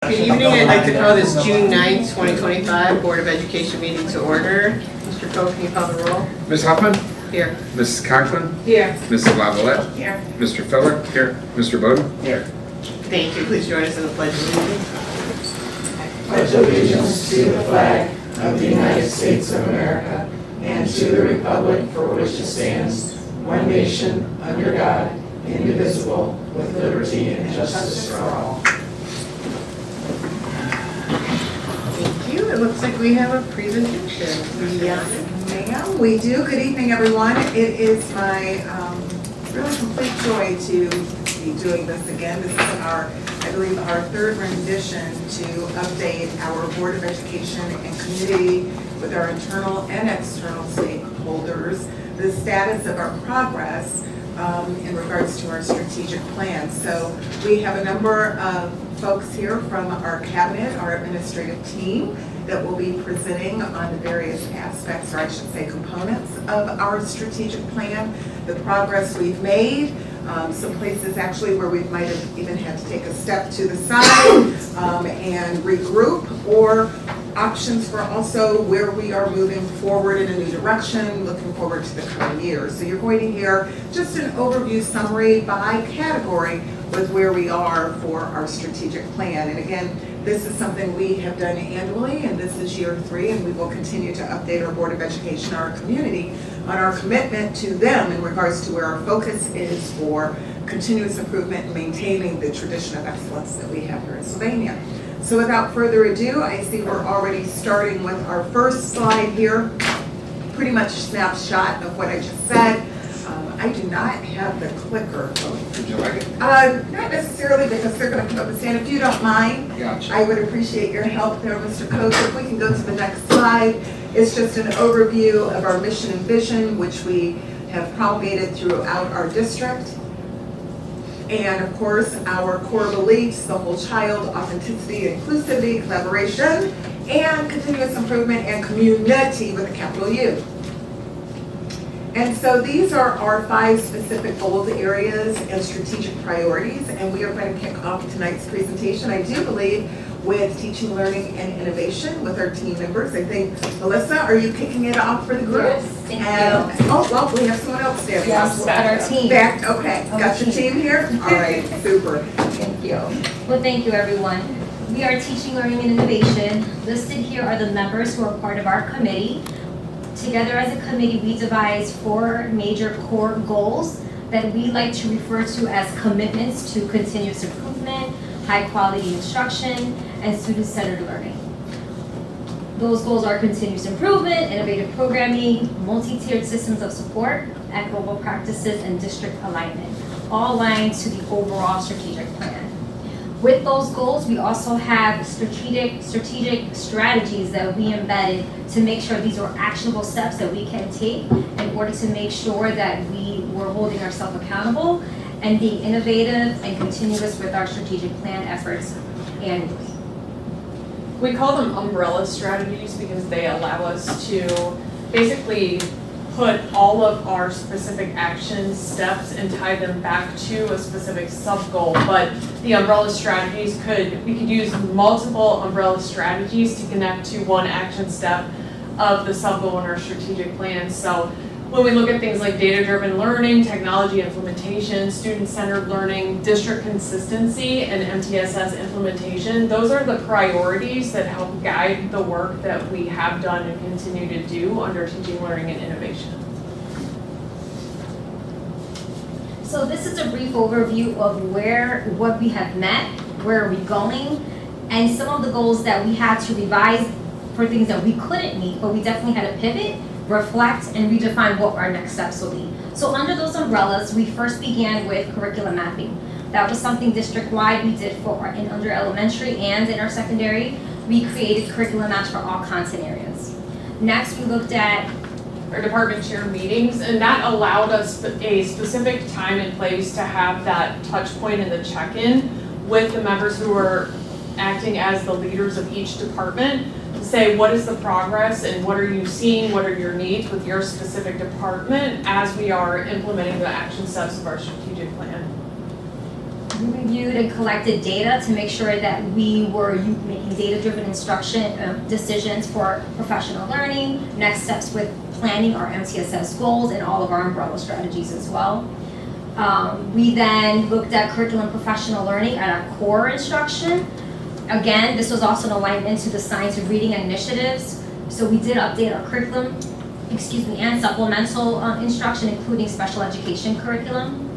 Good evening, I'd like to call this June 9th, 2025 Board of Education meeting to order. Mr. Coe, can you call the roll? Ms. Huffman? Here. Mrs. Conklin? Here. Mrs. Lavalette? Here. Mr. Feller? Here. Mr. Bowden? Here. Thank you. Please join us in the Pledge of Allegiance. Pledge allegiance to the flag of the United States of America and to the republic for which it stands, one nation, under God, indivisible, with liberty and justice for all. Thank you. It looks like we have a presentation. Ma'am, we do. Good evening, everyone. It is my really complete joy to be doing this again. This is I believe, our third rendition to update our Board of Education and community with our internal and external stakeholders, the status of our progress in regards to our strategic plan. So we have a number of folks here from our cabinet, our administrative team, that will be presenting on the various aspects, or I should say components, of our strategic plan, the progress we've made, some places actually where we might have even had to take a step to the side and regroup, or options for also where we are moving forward in a new direction, looking forward to the coming year. So you're going to hear just an overview summary by category with where we are for our strategic plan. And again, this is something we have done annually, and this is year 3, and we will continue to update our Board of Education, our community, on our commitment to them in regards to where our focus is for continuous improvement and maintaining the tradition of excellence that we have here in Sylvania. So without further ado, I see we're already starting with our first slide here, pretty much a snapshot of what I just said. I do not have the clicker. Would you like it? Not necessarily, because they're going to come up and stand. If you don't mind, Gotcha. I would appreciate your help there, Mr. Coach. If we can go to the next slide, it's just an overview of our mission and vision, which we have promulgated throughout our district. And of course, our core beliefs, the whole child, authenticity, inclusivity, collaboration, and continuous improvement and community with a capital U. And so these are our 5 specific goals, areas, and strategic priorities, and we are going to kick off tonight's presentation, I do believe, with teaching, learning, and innovation with our team members. I think, Melissa, are you kicking it off for the group? Yes, thank you. Oh, well, we have someone else there. Yes, at our team. Back, okay, On got the your team. team here? All right, super. Thank you. Well, thank you, everyone. We are Teaching, Learning, and Innovation. Listed here are the members who are part of our committee. Together as a committee, we devised 4 major core goals that we like to refer to as commitments to continuous improvement, high-quality instruction, and student-centered learning. Those goals are continuous improvement, innovative programming, multi-tiered systems of support, equitable practices, and district alignment, all aligned to the overall strategic plan. With those goals, we also have strategic strategies that we embedded to make sure these are actionable steps that we can take in order to make sure that we were holding ourselves accountable and being innovative and continuous with our strategic plan efforts annually. We call them umbrella strategies because they allow us to basically put all of our specific action steps and tie them back to a specific sub-goal. But the umbrella strategies we could use multiple umbrella strategies to connect to one action step of the sub-goal in our strategic plan. So when we look at things like data-driven learning, technology implementation, student-centered learning, district consistency, and MTSS implementation, those are the priorities that help guide the work that we have done and continue to do under teaching, learning, and innovation. So this is a brief overview of what we have met, where are we going, and some of the goals that we had to revise for things that we couldn't meet, but we definitely had to pivot, reflect, and redefine what our next steps will be. So under those umbrellas, we first began with curriculum mapping. That was something district-wide we did in under elementary and in our secondary. We created curriculum maps for all content areas. Next, we looked at Our department chair meetings, and that allowed us a specific time and place to have that touch point and the check-in with the members who were acting as the leaders of each department to say, what is the progress and what are you seeing, what are your needs with your specific department as we are implementing the action steps of our strategic plan. We reviewed and collected data to make sure that we were making data-driven instruction decisions for professional learning, next steps with planning our MTSS goals and all of our umbrella strategies as well. We then looked at curriculum professional learning at our core instruction. Again, this was also an alignment to the science of reading initiatives. So we did update our curriculum, and supplemental instruction, including special education curriculum.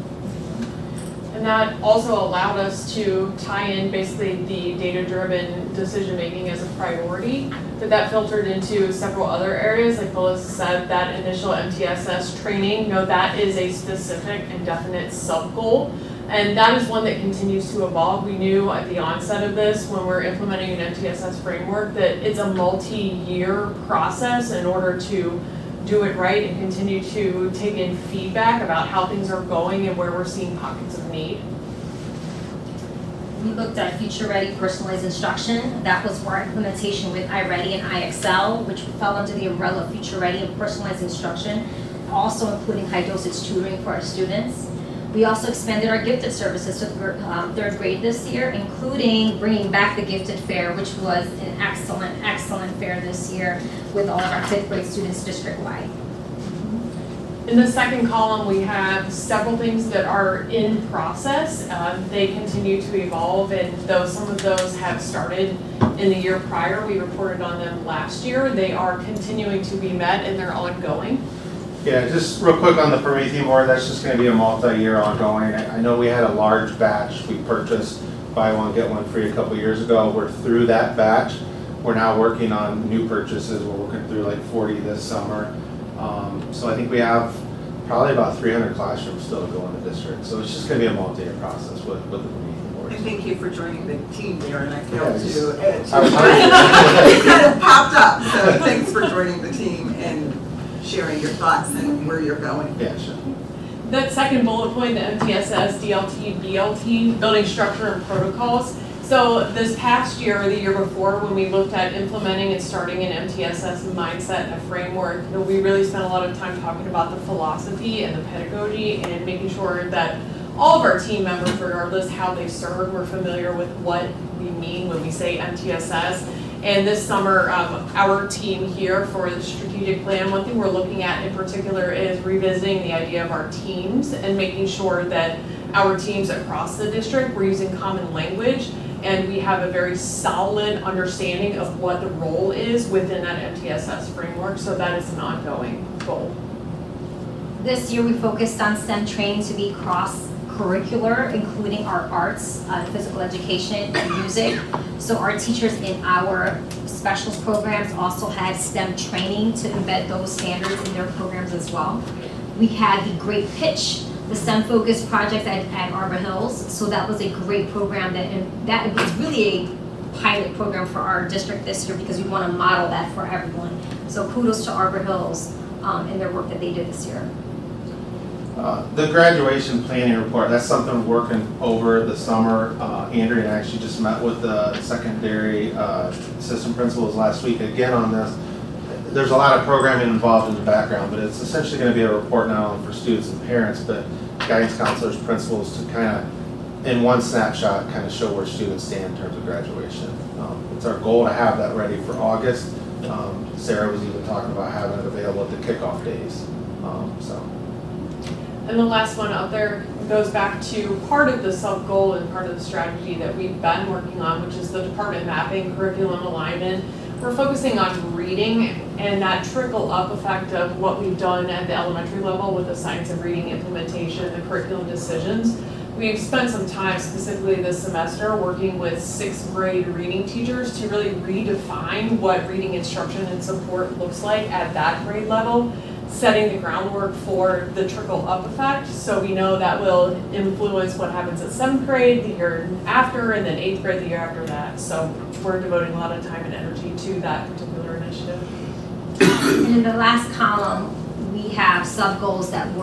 And that also allowed us to tie in basically the data-driven decision-making as a priority. That filtered into several other areas, like Melissa said, that initial MTSS training, that is a specific and definite sub-goal. And that is one that continues to evolve. We knew at the onset of this, when we're implementing an MTSS framework, that it's a multi-year process in order to do it right and continue to take in feedback about how things are going and where we're seeing pockets of need. We looked at Future Ready personalized instruction. That was for our implementation with iReady and iExcel, which fell under the umbrella of Future Ready and personalized instruction, also including high dosage tutoring for our students. We also expanded our gifted services to third grade this year, including bringing back the gifted fair, which was an excellent fair this year with all of our fifth grade students district-wide. In the second column, we have several things that are in process. They continue to evolve, and though some of those have started in the year prior, we reported on them last year, they are continuing to be met and they're ongoing. Yeah, just real quick on the Promethean board, that's just gonna be a multi-year ongoing. I know we had a large batch we purchased, buy one, get one free a couple years ago. We're through that batch. We're now working on new purchases. We're working through like 40 this summer. So I think we have probably about 300 classrooms still to go in the district. So it's just gonna be a multi-year process with the Promethean board. And thank you for joining the team there, and I Yeah, failed just- to I was it kind of popped up, so thanks for joining the team and sharing your thoughts and where you're going. Yeah, sure. That second bullet point, the MTSS, DLT, BLT, building structure and protocols. So this past year or the year before, when we looked at implementing and starting an MTSS mindset and a framework, we really spent a lot of time talking about the philosophy and the pedagogy and making sure that all of our team members, regardless how they serve, were familiar with what we mean when we say MTSS. And this summer, our team here for the strategic plan, one thing we're looking at in particular is revisiting the idea of our teams and making sure that our teams across the district, we're using common language and we have a very solid understanding of what the role is within that MTSS framework. So that is an ongoing goal. This year we focused on STEM training to be cross-curricular, including our arts, physical education, and music. So our teachers in our specials programs also had STEM training to embed those standards in their programs as well. We had the Great Pitch, the STEM focused project at Arbor Hills. So that was a great program that was really a pilot program for our district this year because we want to model that for everyone. So kudos to Arbor Hills and their work that they did this year. The graduation planning report, that's something we're working over the summer. Andrea actually just met with the secondary system principals last week again on this. There's a lot of programming involved in the background, but it's essentially going to be a report not only for students and parents, but guidance counselors, principals to kind of, in one snapshot, kind of show where students stand in terms of graduation. It's our goal to have that ready for August. Sarah was even talking about having it available at the kickoff days. And the last one up there goes back to part of the sub-goal and part of the strategy that we've been working on, which is the department mapping, curriculum alignment. We're focusing on reading and that trickle-up effect of what we've done at the elementary level with the science of reading implementation, the curriculum decisions. We've spent some time specifically this semester working with 6th grade reading teachers to really redefine what reading instruction and support looks like at that grade level, setting the groundwork for the trickle-up effect. So we know that will influence what happens at 7th grade the year after, and then 8th grade the year after that. So we're devoting a lot of time and energy to that particular initiative. And in the last column, we have sub-goals that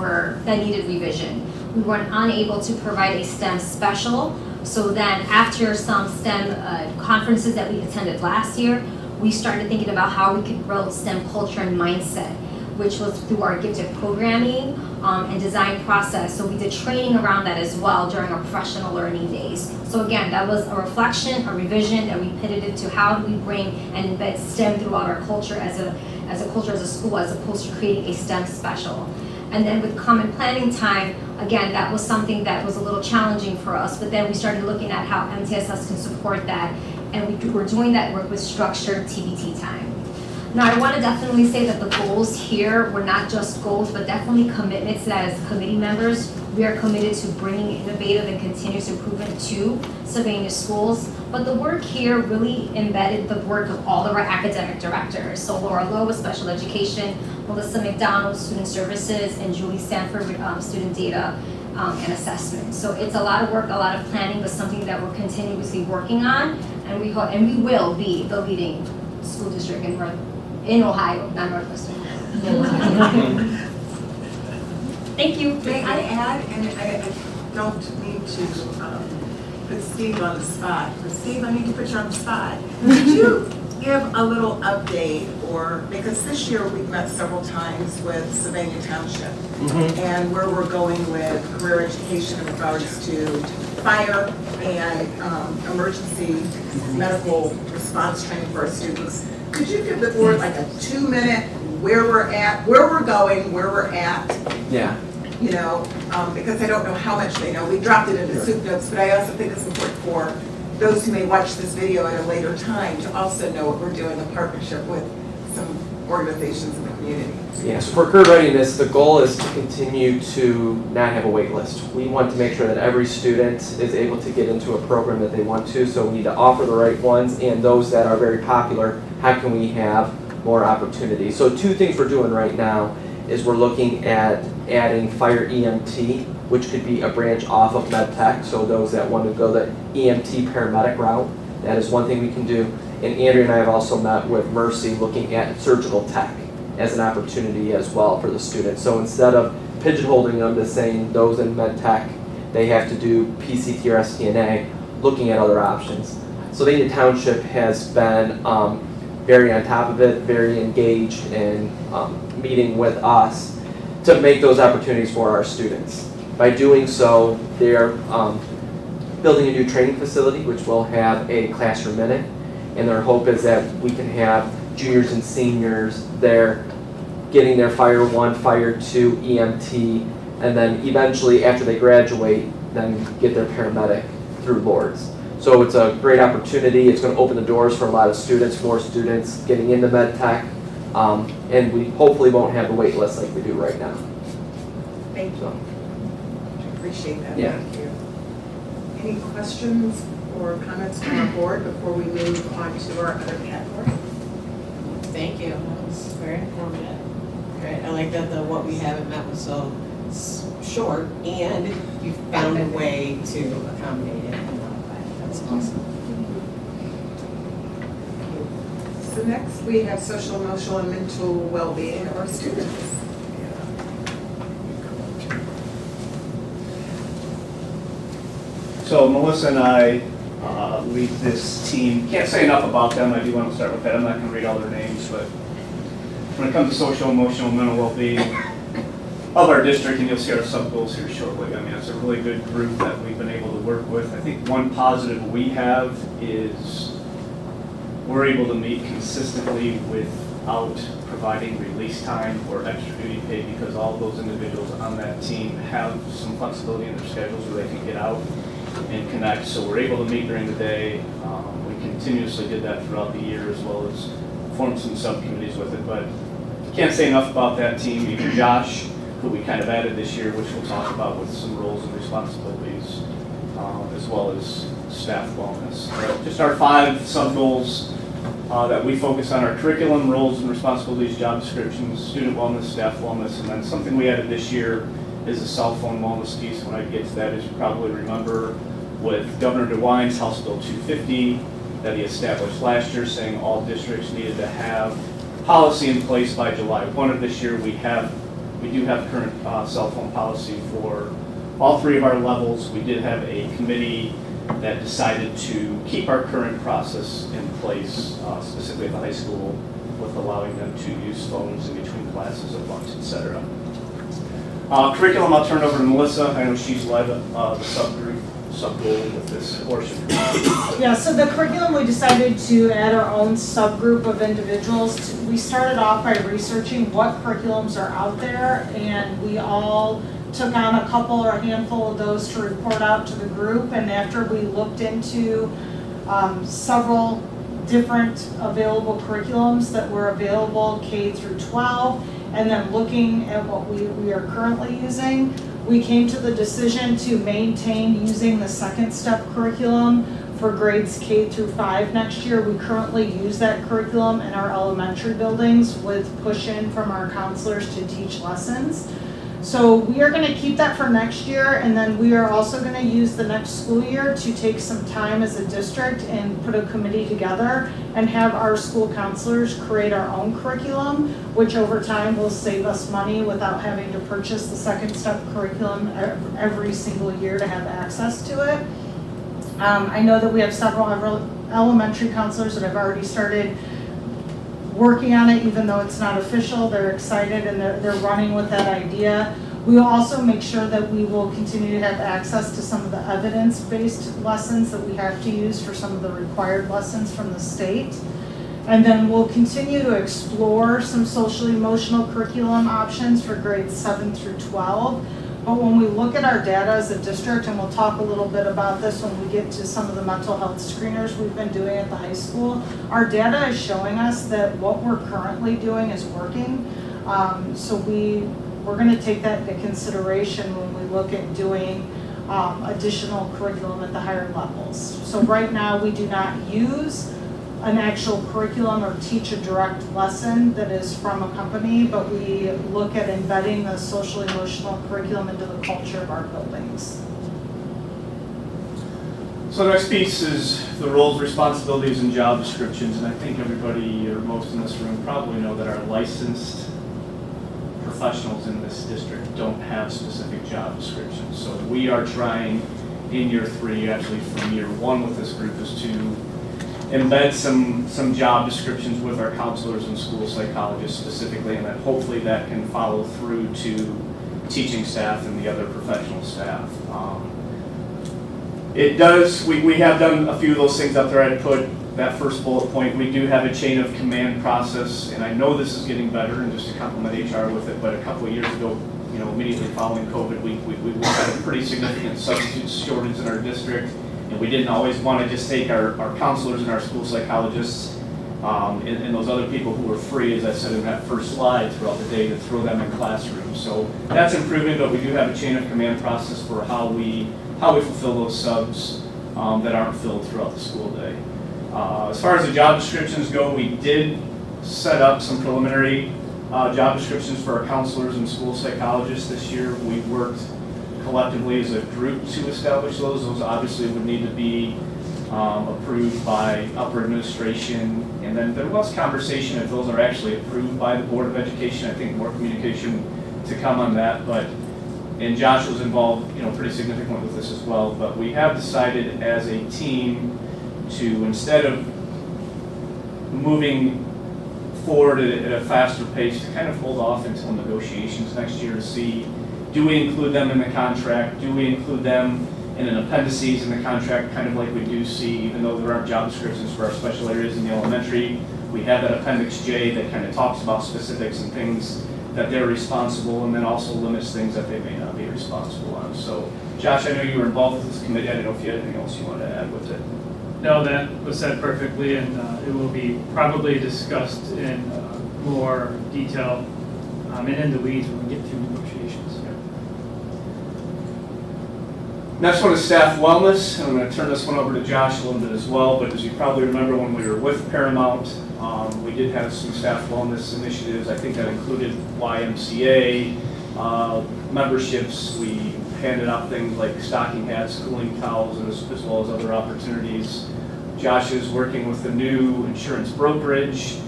needed revision. We were unable to provide a STEM special, so then after some STEM conferences that we attended last year, we started thinking about how we could grow STEM culture and mindset. which was through our gifted programming and design process. So we did training around that as well during our professional learning days. So again, that was a reflection, a revision that we pivoted to how do we bring and embed STEM throughout our culture as a culture, as a school, as opposed to creating a STEM special. And then with common planning time, again, that was something that was a little challenging for us, but then we started looking at how MTSS can support that, and we're doing that work with structured TBT time. Now, I want to definitely say that the goals here were not just goals, but definitely commitments that as committee members, we are committed to bringing innovative and continuous improvement to Sylvania schools. But the work here really embedded the work of all of our academic directors. So Laura Lowe with special education, Melissa McDonald, student services, and Julie Sanford with student data and assessment. So it's a lot of work, a lot of planning, but something that we're continuously working on, and we hope, and we will be the leading school district in Ohio, not Northwestern. Thank you. May I add, and I don't mean to put Steve on the spot, but Steve, I need to put you on the spot. Could you give a little update, or, because this year we've met several times with Sylvania Township, and where we're going with career education in regards to fire and emergency medical response training for our students. Could you give the board like a 2-minute where we're at, where we're going, where we're at? Yeah. You know, because I don't know how much they know. We dropped it into soup notes, but I also think it's important for those who may watch this video at a later time to also know what we're doing in partnership with some organizations in the community. Yeah, so for career readiness, the goal is to continue to not have a wait list. We want to make sure that every student is able to get into a program that they want to, so we need to offer the right ones, and those that are very popular, how can we have more opportunities? So 2 things we're doing right now is we're looking at adding fire EMT, which could be a branch off of MedTech, so those that want to go the EMT paramedic route, that is one thing we can do. And Andrea and I have also met with Mercy looking at surgical tech as an opportunity as well for the students. So instead of pigeonholing them to saying those in MedTech, they have to do PCT or STNA, looking at other options. Sylvania Township has been very on top of it, very engaged in meeting with us to make those opportunities for our students. By doing so, they're building a new training facility, which will have a classroom in it, and their hope is that we can have juniors and seniors there getting their Fire 1, Fire 2, EMT, and then eventually after they graduate, then get their paramedic through Lords. So it's a great opportunity. It's going to open the doors for a lot of students, more students getting into MedTech, and we hopefully won't have the wait list like we do right now. Thank you. So, I appreciate that. Yeah. Thank you. Any questions or comments from our board before we move on to our other category? Thank you, that was very informative. Great, I like that the what we haven't met was so short, and you found a way to accommodate it and modify it. That's awesome. So next we have social, emotional, and mental well-being of our students. So Melissa and I lead this team. Can't say enough about them. I do want to start with that. I'm not going to read all their names, but when it comes to social, emotional, mental well-being of our district, and you'll see our sub-goals here shortly. I mean, it's a really good group that we've been able to work with. I think one positive we have is we're able to meet consistently without providing release time or extra duty pay, because all of those individuals on that team have some flexibility in their schedules where they can get out and connect. So we're able to meet during the day. We continuously did that throughout the year, as well as formed some subcommittees with it. But can't say enough about that team. Even Josh, who we kind of added this year, which we'll talk about with some roles and responsibilities, as well as staff wellness. But just our 5 sub-goals that we focus on: our curriculum, roles and responsibilities, job descriptions, student wellness, staff wellness, and then something we added this year is a cell phone wellness piece. When I get to that, as you probably remember, with Governor DeWine's House Bill 250 that he established last year, saying all districts needed to have policy in place by July 1 of this year. We do have current cell phone policy for all 3 of our levels. We did have a committee that decided to keep our current process in place, specifically at the high school with allowing them to use phones in between classes at lunch, etc. Curriculum, I'll turn over to Melissa. I know she's led the subgoal with this portion. Yeah, so the curriculum, we decided to add our own subgroup of individuals. We started off by researching what curriculums are out there, and we all took on a couple or a handful of those to report out to the group. And after we looked into several different available curriculums that were available K through 12, and then looking at what we are currently using, we came to the decision to maintain using the second step curriculum for grades K through 5 next year. We currently use that curriculum in our elementary buildings with push-in from our counselors to teach lessons. So we are going to keep that for next year, and then we are also going to use the next school year to take some time as a district and put a committee together and have our school counselors create our own curriculum, which over time will save us money without having to purchase the second step curriculum every single year to have access to it. I know that we have several elementary counselors that have already started working on it, even though it's not official. They're excited and they're running with that idea. We will also make sure that we will continue to have access to some of the evidence-based lessons that we have to use for some of the required lessons from the state. And then we'll continue to explore some social emotional curriculum options for grades 7 through 12. But when we look at our data as a district, and we'll talk a little bit about this when we get to some of the mental health screeners we've been doing at the high school, our data is showing us that what we're currently doing is working. So we're going to take that into consideration when we look at doing additional curriculum at the higher levels. So right now we do not use an actual curriculum or teach a direct lesson that is from a company, but we look at embedding the social emotional curriculum into the culture of our buildings. So the next piece is the roles, responsibilities, and job descriptions. And I think everybody, or most in this room, probably know that our licensed professionals in this district don't have specific job descriptions. So we are trying in year 3, actually from year 1 with this group, is to embed some job descriptions with our counselors and school psychologists specifically, and then hopefully that can follow through to teaching staff and the other professional staff. It does, we have done a few of those things up there. I'd put that first bullet point. We do have a chain of command process, and I know this is getting better, and just to compliment HR with it, but a couple of years ago, immediately following COVID, we had a pretty significant substitute shortage in our district. And we didn't always want to just take our counselors and our school psychologists and those other people who were free, as I said in that first slide, throughout the day to throw them in classrooms. So that's improving, but we do have a chain of command process for how we fulfill those subs that aren't filled throughout the school day. As far as the job descriptions go, we did set up some preliminary job descriptions for our counselors and school psychologists this year. We worked collectively as a group to establish those. Those obviously would need to be approved by upper administration. And then there was conversation if those are actually approved by the Board of Education. I think more communication to come on that. And Josh was involved, pretty significantly with this as well. But we have decided as a team to, instead of moving forward at a faster pace, to kind of hold off until negotiations next year to see, do we include them in the contract? Do we include them in an appendices in the contract, kind of like we do see, even though there aren't job descriptions for our special areas in the elementary? We have that Appendix J that kind of talks about specifics and things that they're responsible, and then also limits things that they may not be responsible on. So, Josh, I know you were involved with this committee. I don't know if you had anything else you wanted to add with it. No, that was said perfectly, and it will be probably discussed in more detail and in the weeds when we get through negotiations. Next one is staff wellness, and I'm going to turn this one over to Josh a little bit as well, but as you probably remember when we were with Paramount, we did have some staff wellness initiatives. I think that included YMCA memberships. We handed out things like stocking hats, cooling towels, as well as other opportunities. Josh is working with the new insurance brokerage.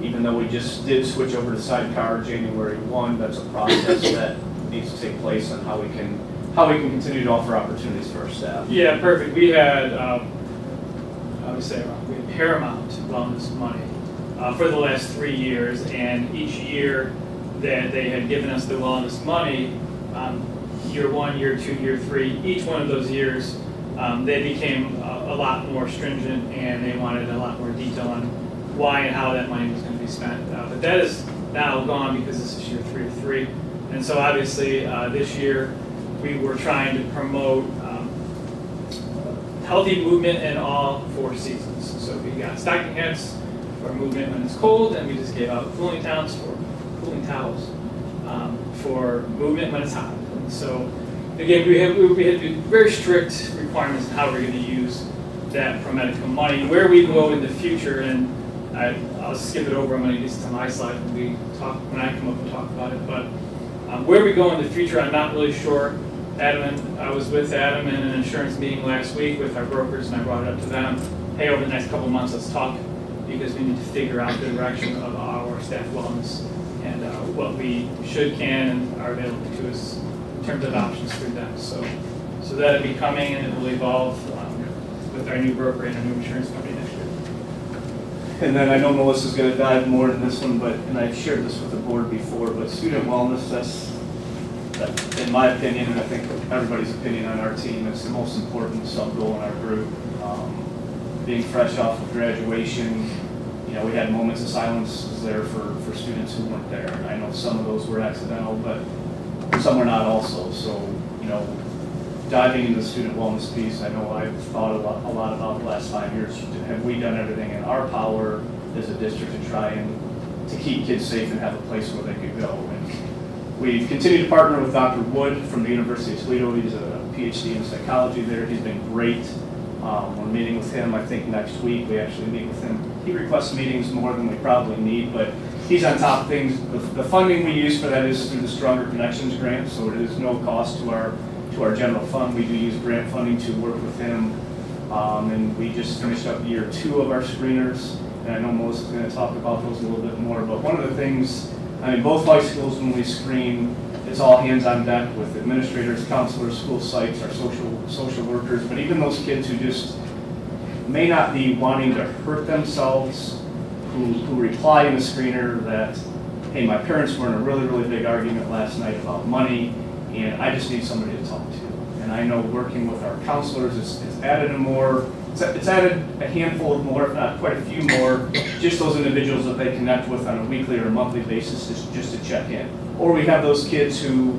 Even though we just did switch over to sidecar January 1, that's a process that needs to take place on how we can continue to offer opportunities for our staff. Yeah, perfect. We had, we had Paramount Wellness money for the last 3 years, and each year that they had given us the wellness money, year 1, year 2, year 3, each one of those years, they became a lot more stringent, and they wanted a lot more detail on why and how that money was going to be spent. But that is now gone because this is year 3 of 3. And so obviously this year we were trying to promote healthy movement in all 4 seasons. So we got stocking hats for movement when it's cold, and we just gave out cooling towels for movement when it's hot. And so again, we had very strict requirements on how we're going to use that ProMedica money, where we go in the future, and I'll skip it over. I'm going to get to my slide when I come up and talk about it. But where we go in the future, I'm not really sure. I was with Adam in an insurance meeting last week with our brokers, and I brought it up to them. Hey, over the next couple of months, let's talk, because we need to figure out the direction of our staff wellness and what we should, can, and are available to us in terms of options through them. So that'll be coming, and it will evolve with our new broker and our new insurance company next year. And then I know Melissa's going to dive more into this one, and I've shared this with the board before, but student wellness, that's, in my opinion, and I think everybody's opinion on our team, it's the most important sub-goal in our group. Being fresh off of graduation, we had moments of silence there for students who weren't there. And I know some of those were accidental, but some were not also. So, diving into the student wellness piece, I know I've thought a lot about the last 5 years. Have we done everything in our power as a district to try and to keep kids safe and have a place where they could go? And we've continued to partner with Dr. Wood from the University of Toledo. He's a PhD in psychology there. He's been great. We're meeting with him, I think, next week. We actually meet with him. He requests meetings more than we probably need, but he's on top of things. The funding we use for that is through the Stronger Connections grant, so it is no cost to our general fund. We do use grant funding to work with him. And we just finished up year 2 of our screeners, and I know Melissa's going to talk about those a little bit more, but one of the things, both high schools, when we screen, it's all hands on deck with administrators, counselors, school sites, our social workers, but even those kids who just may not be wanting to hurt themselves, who reply in the screener that, hey, my parents were in a really, really big argument last night about money, and I just need somebody to talk to. And I know working with our counselors, it's added it's added a handful of more, if not quite a few more, just those individuals that they connect with on a weekly or monthly basis just to check in. Or we have those kids who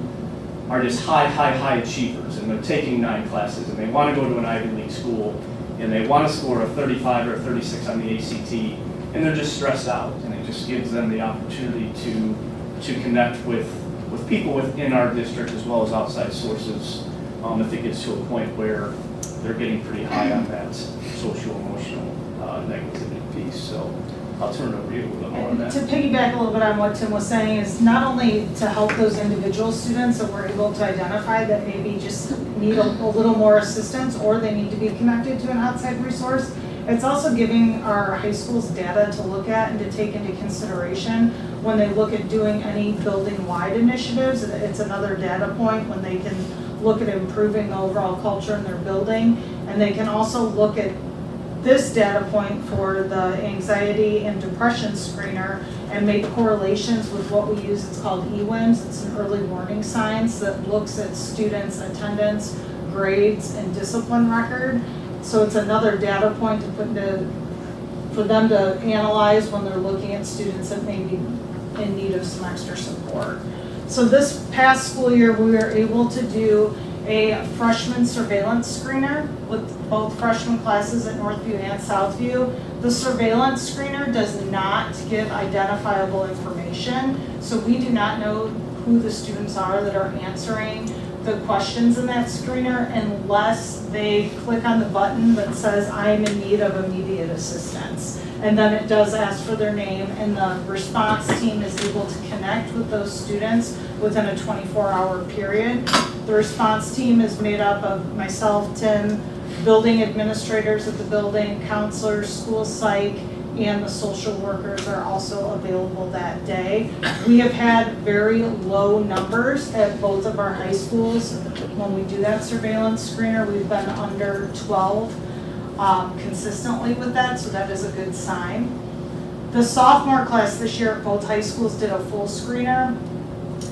are just high achievers, and they're taking 9 classes, and they want to go to an Ivy League school, and they want to score a 35 or a 36 on the ACT, and they're just stressed out, and it just gives them the opportunity to connect with people within our district as well as outside sources if it gets to a point where they're getting pretty high on that social-emotional negativity piece. So I'll turn it over to you a little bit more on that. To piggyback a little bit on what Tim was saying is not only to help those individual students that we're able to identify that maybe just need a little more assistance or they need to be connected to an outside resource, it's also giving our high schools data to look at and to take into consideration when they look at doing any building-wide initiatives. It's another data point when they can look at improving the overall culture in their building, and they can also look at this data point for the anxiety and depression screener and make correlations with what we use. It's called EWIMS. It's an early warning signs that looks at students' attendance, grades, and discipline record. So it's another data point to put into, for them to analyze when they're looking at students that may be in need of some extra support. So this past school year, we were able to do a freshman surveillance screener with both freshman classes at Northview and Southview. The surveillance screener does not give identifiable information, so we do not know who the students are that are answering the questions in that screener unless they click on the button that says, I am in need of immediate assistance. And then it does ask for their name, and the response team is able to connect with those students within a 24-hour period. The response team is made up of myself, Tim, building administrators at the building, counselors, school psych, and the social workers are also available that day. We have had very low numbers at both of our high schools. When we do that surveillance screener, we've been under 12 consistently with that, so that is a good sign. The sophomore class this year at both high schools did a full screener.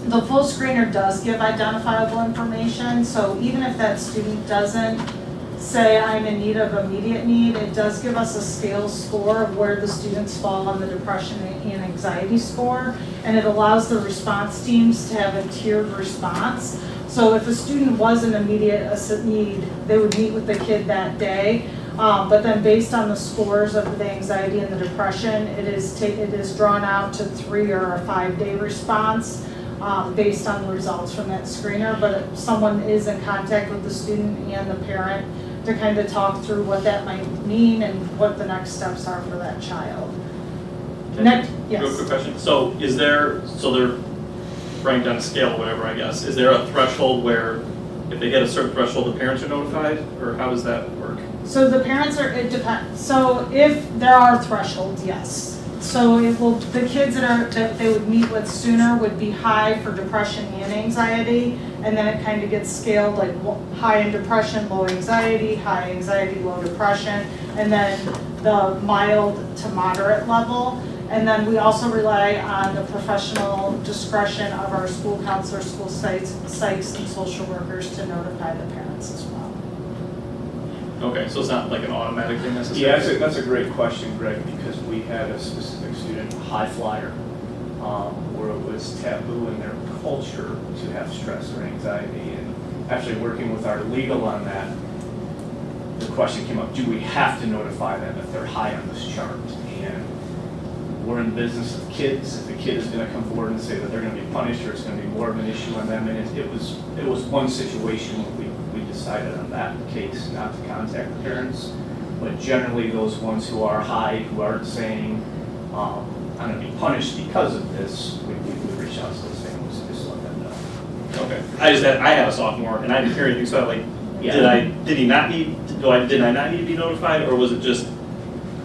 The full screener does give identifiable information, so even if that student doesn't say I'm in need of immediate need, it does give us a scale score of where the students fall on the depression and anxiety score, and it allows the response teams to have a tiered response. So if a student was in immediate need, they would meet with the kid that day. But then based on the scores of the anxiety and the depression, it is drawn out to 3 or a 5-day response based on the results from that screener. But if someone is in contact with the student and the parent to kind of talk through what that might mean and what the next steps are for that child. Next, yes. Real quick question. So they're ranked on a scale or whatever, I guess. Is there a threshold where if they hit a certain threshold, the parents are notified, or how does that work? So the parents are, it depends. So if there are thresholds, yes. So the kids that they would meet with sooner would be high for depression and anxiety, and then it kind of gets scaled like high in depression, low anxiety, high anxiety, low depression, and then the mild to moderate level. And then we also rely on the professional discretion of our school counselors, school psychs, and social workers to notify the parents as well. Okay, so it's not like an automatic thing necessarily? Yeah, that's a great question, Greg, because we had a specific student, high flyer, where it was taboo in their culture to have stress or anxiety. And actually working with our legal on that, the question came up, do we have to notify them if they're high on this chart? And we're in the business of kids. If a kid is going to come forward and say that they're going to be punished or it's going to be more of an issue on them, and it was one situation where we decided on that case not to contact the parents. But generally those ones who are high, who aren't saying, I'm going to be punished because of this, we reach out to those families and just let them know. Okay. I have a sophomore and I didn't hear anything, so like, Yeah. did I not need to be notified, or was it just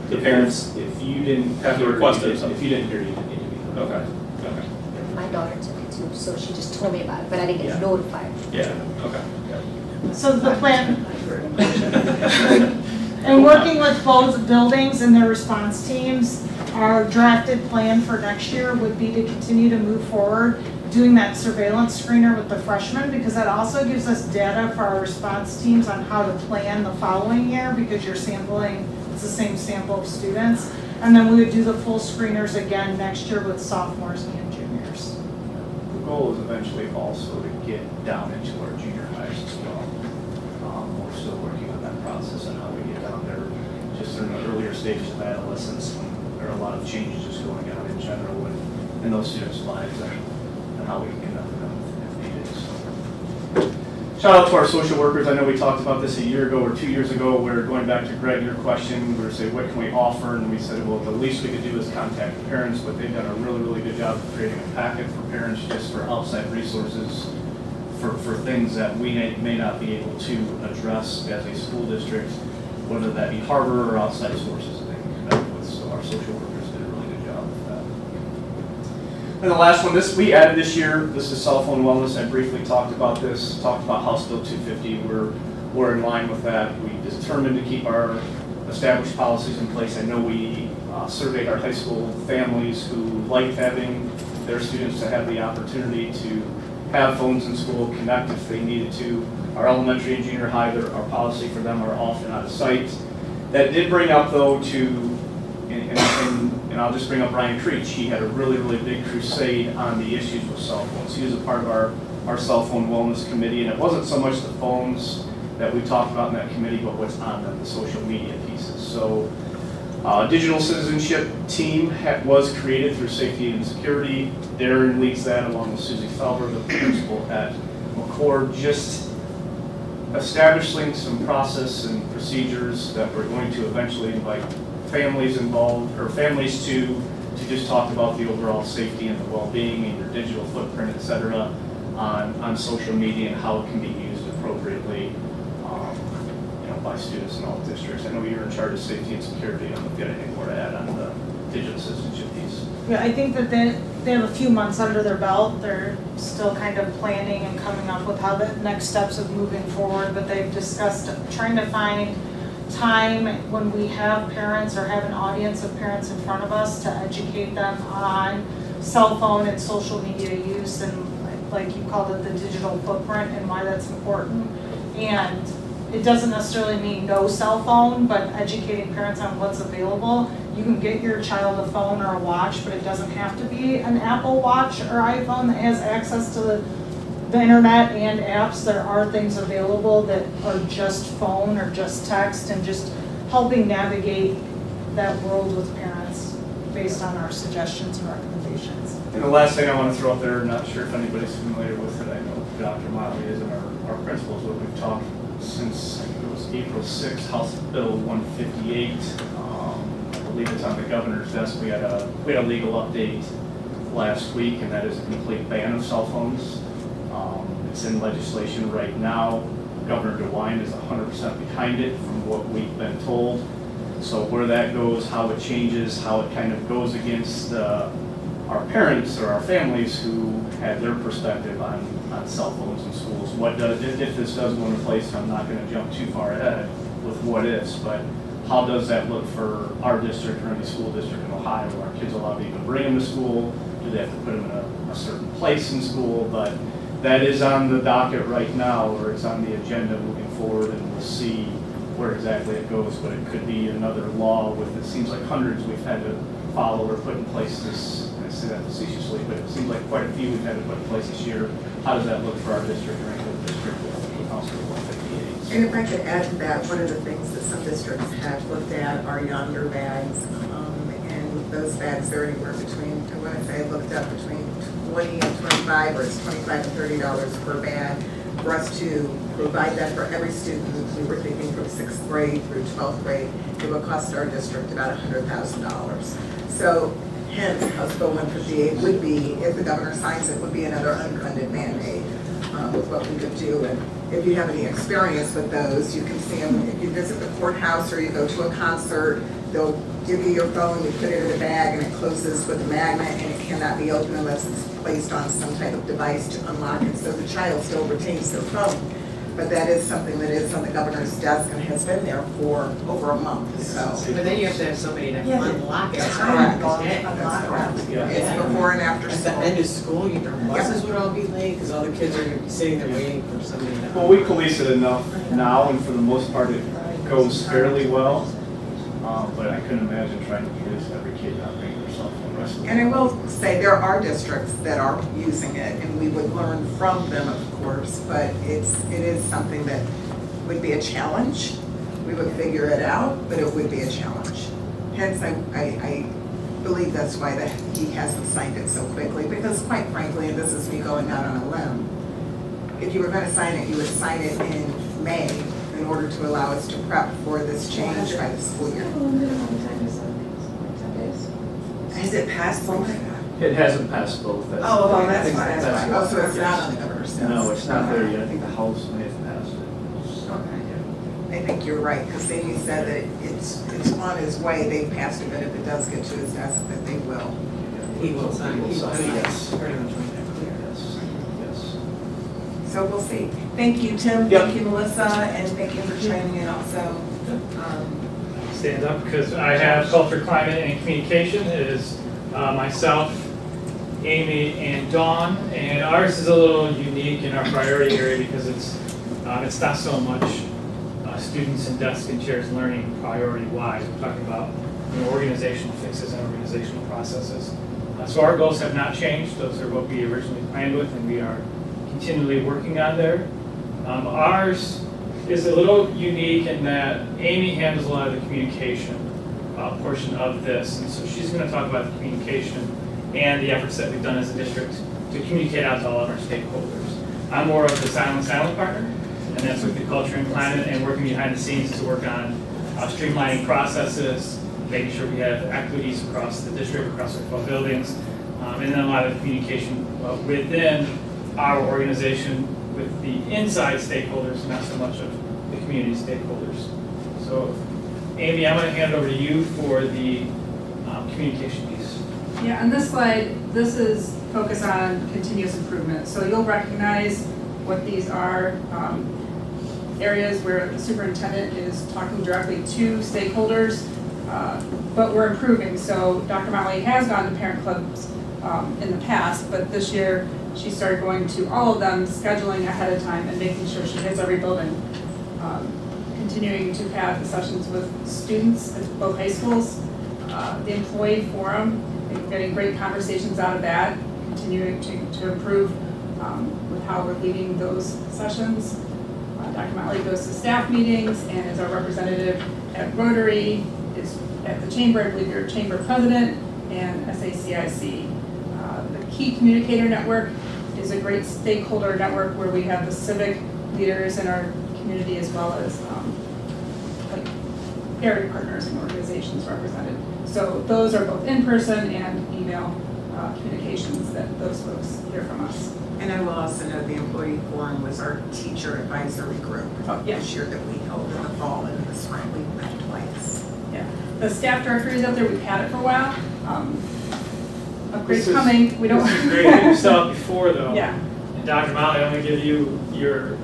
the parents? If you didn't have to request it or if something? you didn't hear, you didn't need to be notified. Okay. My daughter took it too, so she just told me about it, but I didn't get notified. Yeah, okay. So the plan, and working with both buildings and their response teams, our drafted plan for next year would be to continue to move forward doing that surveillance screener with the freshmen, because that also gives us data for our response teams on how to plan the following year, because you're sampling, it's the same sample of students. And then we would do the full screeners again next year with sophomores and juniors. The goal is eventually also to get down into our junior highs as well. We're still working on that process and how we get down there, just in the earlier stages of adolescence when there are a lot of changes just going on in general in those students' lives and how we can get them if needed. So, shout out to our social workers. I know we talked about this a year ago or 2 years ago. We're going back to Greg, your question. We were saying, what can we offer? And we said, well, the least we could do is contact the parents, but they've done a really, really good job of creating a packet for parents just for outside resources for things that we may not be able to address as a school district, whether that be harbor or outside sources that they can connect with. So our social workers did a really good job with that. And the last one, we added this year, this is cell phone wellness. I briefly talked about this, talked about House Bill 250. We're in line with that. We determined to keep our established policies in place. I know we surveyed our high school families who like having their students to have the opportunity to have phones in school, connect if they needed to. Our elementary and junior high, our policy for them are off and out of sight. That did bring up though and I'll just bring up Ryan Creech. He had a really, really big crusade on the issues with cell phones. He was a part of our cell phone wellness committee, and it wasn't so much the phones that we talked about in that committee, but what's on them, the social media pieces. So digital citizenship team was created through safety and security. Darren leads that along with Susie Felber, the principal at McCord, just establishing some process and procedures that we're going to eventually invite families involved, or families to just talk about the overall safety and the well-being and your digital footprint, et cetera, on social media and how it can be used appropriately by students in all districts. I know you're in charge of safety and security. I don't know if you had anything more to add on the digital citizenship piece. Yeah, I think that they have a few months under their belt. They're still kind of planning and coming up with how the next steps of moving forward, but they've discussed trying to find time when we have parents or have an audience of parents in front of us to educate them on cell phone and social media use, and like you called it, the digital footprint, and why that's important. And it doesn't necessarily mean no cell phone, but educating parents on what's available. You can get your child a phone or a watch, but it doesn't have to be an Apple Watch or iPhone that has access to the internet and apps. There are things available that are just phone or just text, and just helping navigate that world with parents based on our suggestions and recommendations. And the last thing I want to throw out there, not sure if anybody's familiar with it, I know Dr. Motley is, and our principals, but we've talked since, I think it was April 6th, House Bill 158. I believe it's on the governor's desk. We had a legal update last week, and that is a complete ban of cell phones. It's in legislation right now. Governor DeWine is 100% behind it from what we've been told. So where that goes, how it changes, how it kind of goes against our parents or our families who had their perspective on cell phones in schools. What does, if this does go into place, I'm not going to jump too far ahead with what ifs, but how does that look for our district or any school district in Ohio? Are kids allowed to even bring them to school? Do they have to put them in a certain place in school? But that is on the docket right now, or it's on the agenda moving forward, and we'll see where exactly it goes. But it could be another law with, it seems like hundreds we've had to follow or put in place this, I say that facetiously, but it seems like quite a few we've had to put in place this year. How does that look for our district or any other district with House Bill 158? And if I could add to that, one of the things that some districts have looked at are yonder bags. And those bags are anywhere between, I want to say I looked up between 20 and 25, or it's $25 and $30 per bag. For us to provide that for every student, we were thinking from 6th grade through 12th grade, it would cost our district about $100,000. So hence, House Bill 158 would be, if the governor signs it, would be another unfunded mandate with what we could do. And if you have any experience with those, you can see them. If you visit the courthouse or you go to a concert, they'll give you your phone, you put it in a bag, and it closes with a magnet, and it cannot be opened unless it's placed on some type of device to unlock it. So the child still retains their phone. But that is something that is on the governor's desk and has been there for over a month, so. But then you have to have somebody to Yeah, unlock it. that's Correct. correct. Yeah, Unlock that's correct. Yeah. It's before and after At the school. end of school, your buses would all be late because all the kids are gonna be sitting there waiting for somebody to. Well, we police it enough now, and for the most part, it goes fairly well. But I couldn't imagine trying to police every kid not bringing their cell phone. Rest of the And I will say, there are districts that are using it, and we would learn from them, of course, but it is something that would be a challenge. We would figure it out, but it would be a challenge. Hence, I believe that's why he hasn't signed it so quickly, because quite frankly, and this is me going out on a limb, if you were gonna sign it, you would sign it in May in order to allow us to prep for this change by the school year. Has it passed both? It hasn't passed both. Oh, well, that's I why, think that's why. Oh, so it's not on the governor's desk? No, it's not there yet. I think the House may have passed it. I think you're right, because Amy said that it's on his way, they passed it, but if it does get to his desk, that they will. He will sign. He will sign, yes. Pretty much made that clear. Yes, yes. So we'll see. Thank you, Tim, Yep. thank you, Melissa, and thank you for training in also. Stand up because I have culture, climate, and communication. It is myself, Amy, and Dawn, and ours is a little unique in our priority area because it's not so much students and desks and chairs learning priority-wise. We're talking about organizational fixes and organizational processes. So our goals have not changed. Those are what we originally planned with, and we are continually working on there. Ours is a little unique in that Amy handles a lot of the communication portion of this, and so she's going to talk about the communication and the efforts that we've done as a district to communicate out to all of our stakeholders. I'm more of the silent partner, and that's with the culture and climate and working behind the scenes to work on streamlining processes, making sure we have equities across the district, across our 12 buildings, and then a lot of communication within our organization with the inside stakeholders, not so much of the community stakeholders. So, Amy, I'm going to hand it over to you for the communication piece. Yeah, on this slide, this is focus on continuous improvement. So you'll recognize what these are. areas where the superintendent is talking directly to stakeholders, but we're improving. So Dr. Motley has gone to parent clubs in the past, but this year she started going to all of them, scheduling ahead of time and making sure she hits every building. Continuing to have the sessions with students at both high schools, the employee forum, and getting great conversations out of that, continuing to improve with how we're leading those sessions. Dr. Motley goes to staff meetings and is our representative at Rotary, is at the chamber, I believe you're chamber president, and SACIC. The Key Communicator Network is a great stakeholder network where we have the civic leaders in our community as well as like area partners and organizations represented. So those are both in-person and email communications that those folks hear from us. And I will also note the employee forum was our teacher advisory group this year that we held in the fall and in the spring. We met twice. Yeah, the staff directories out there, we've had it for a while. Upgrades This is- coming, we don't. This is great, you saw it before though. Yeah. And Dr. Motley, I'm gonna give you your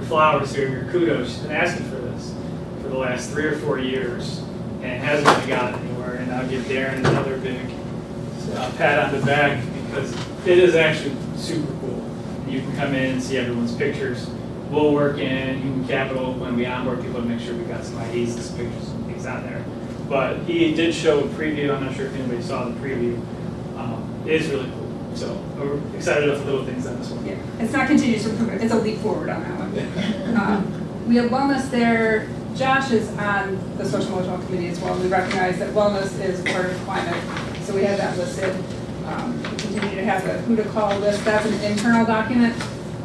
flowers here, your kudos. She's been asking for this for the last 3 or 4 years and it hasn't really gotten anywhere. And I'll give Darren another big pat on the back because it is actually super cool. You can come in and see everyone's pictures. We'll work in Human Capital when we onboard people to make sure we've got some IDs and some pictures and things on there. But he did show a preview. I'm not sure if anybody saw the preview. It is really cool. So we're excited about the little things on this one. Yeah, it's not continuous improvement, it's a leap forward on that one. We have wellness there. Josh is on the social emotional committee as well. We recognize that wellness is part of climate, so we have that listed. We continue to have the who to call list. That's an internal document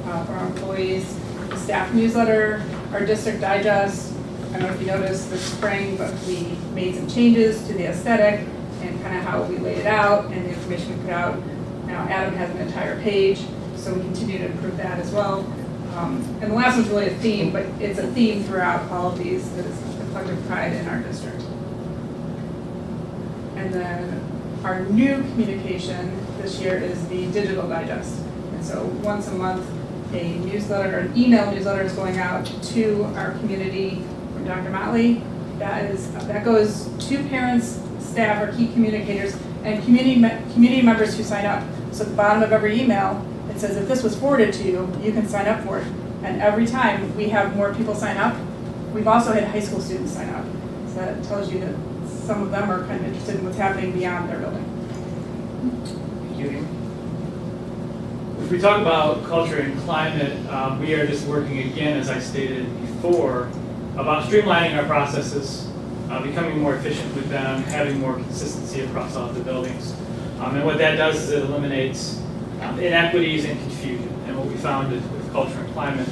for our employees. The staff newsletter, our district digest. I don't know if you noticed this spring, but we made some changes to the aesthetic and kind of how we laid it out and the information we put out. Now Adam has an entire page, so we continue to improve that as well. And the last one's really a theme, but it's a theme throughout all of these that is the collective pride in our district. And then our new communication this year is the digital digest. And so once a month, a newsletter, an email newsletter is going out to our community from Dr. Motley. That goes to parents, staff, or key communicators, and community members who sign up. So at the bottom of every email, it says if this was forwarded to you, you can sign up for it. And every time we have more people sign up, we've also had high school students sign up. So that tells you that some of them are kind of interested in what's happening beyond their building. Thank you. If we talk about culture and climate, we are just working again, as I stated before, about streamlining our processes, becoming more efficient with them, having more consistency across all of the buildings. And what that does is it eliminates inequities and confusion. And what we found is with culture and climate,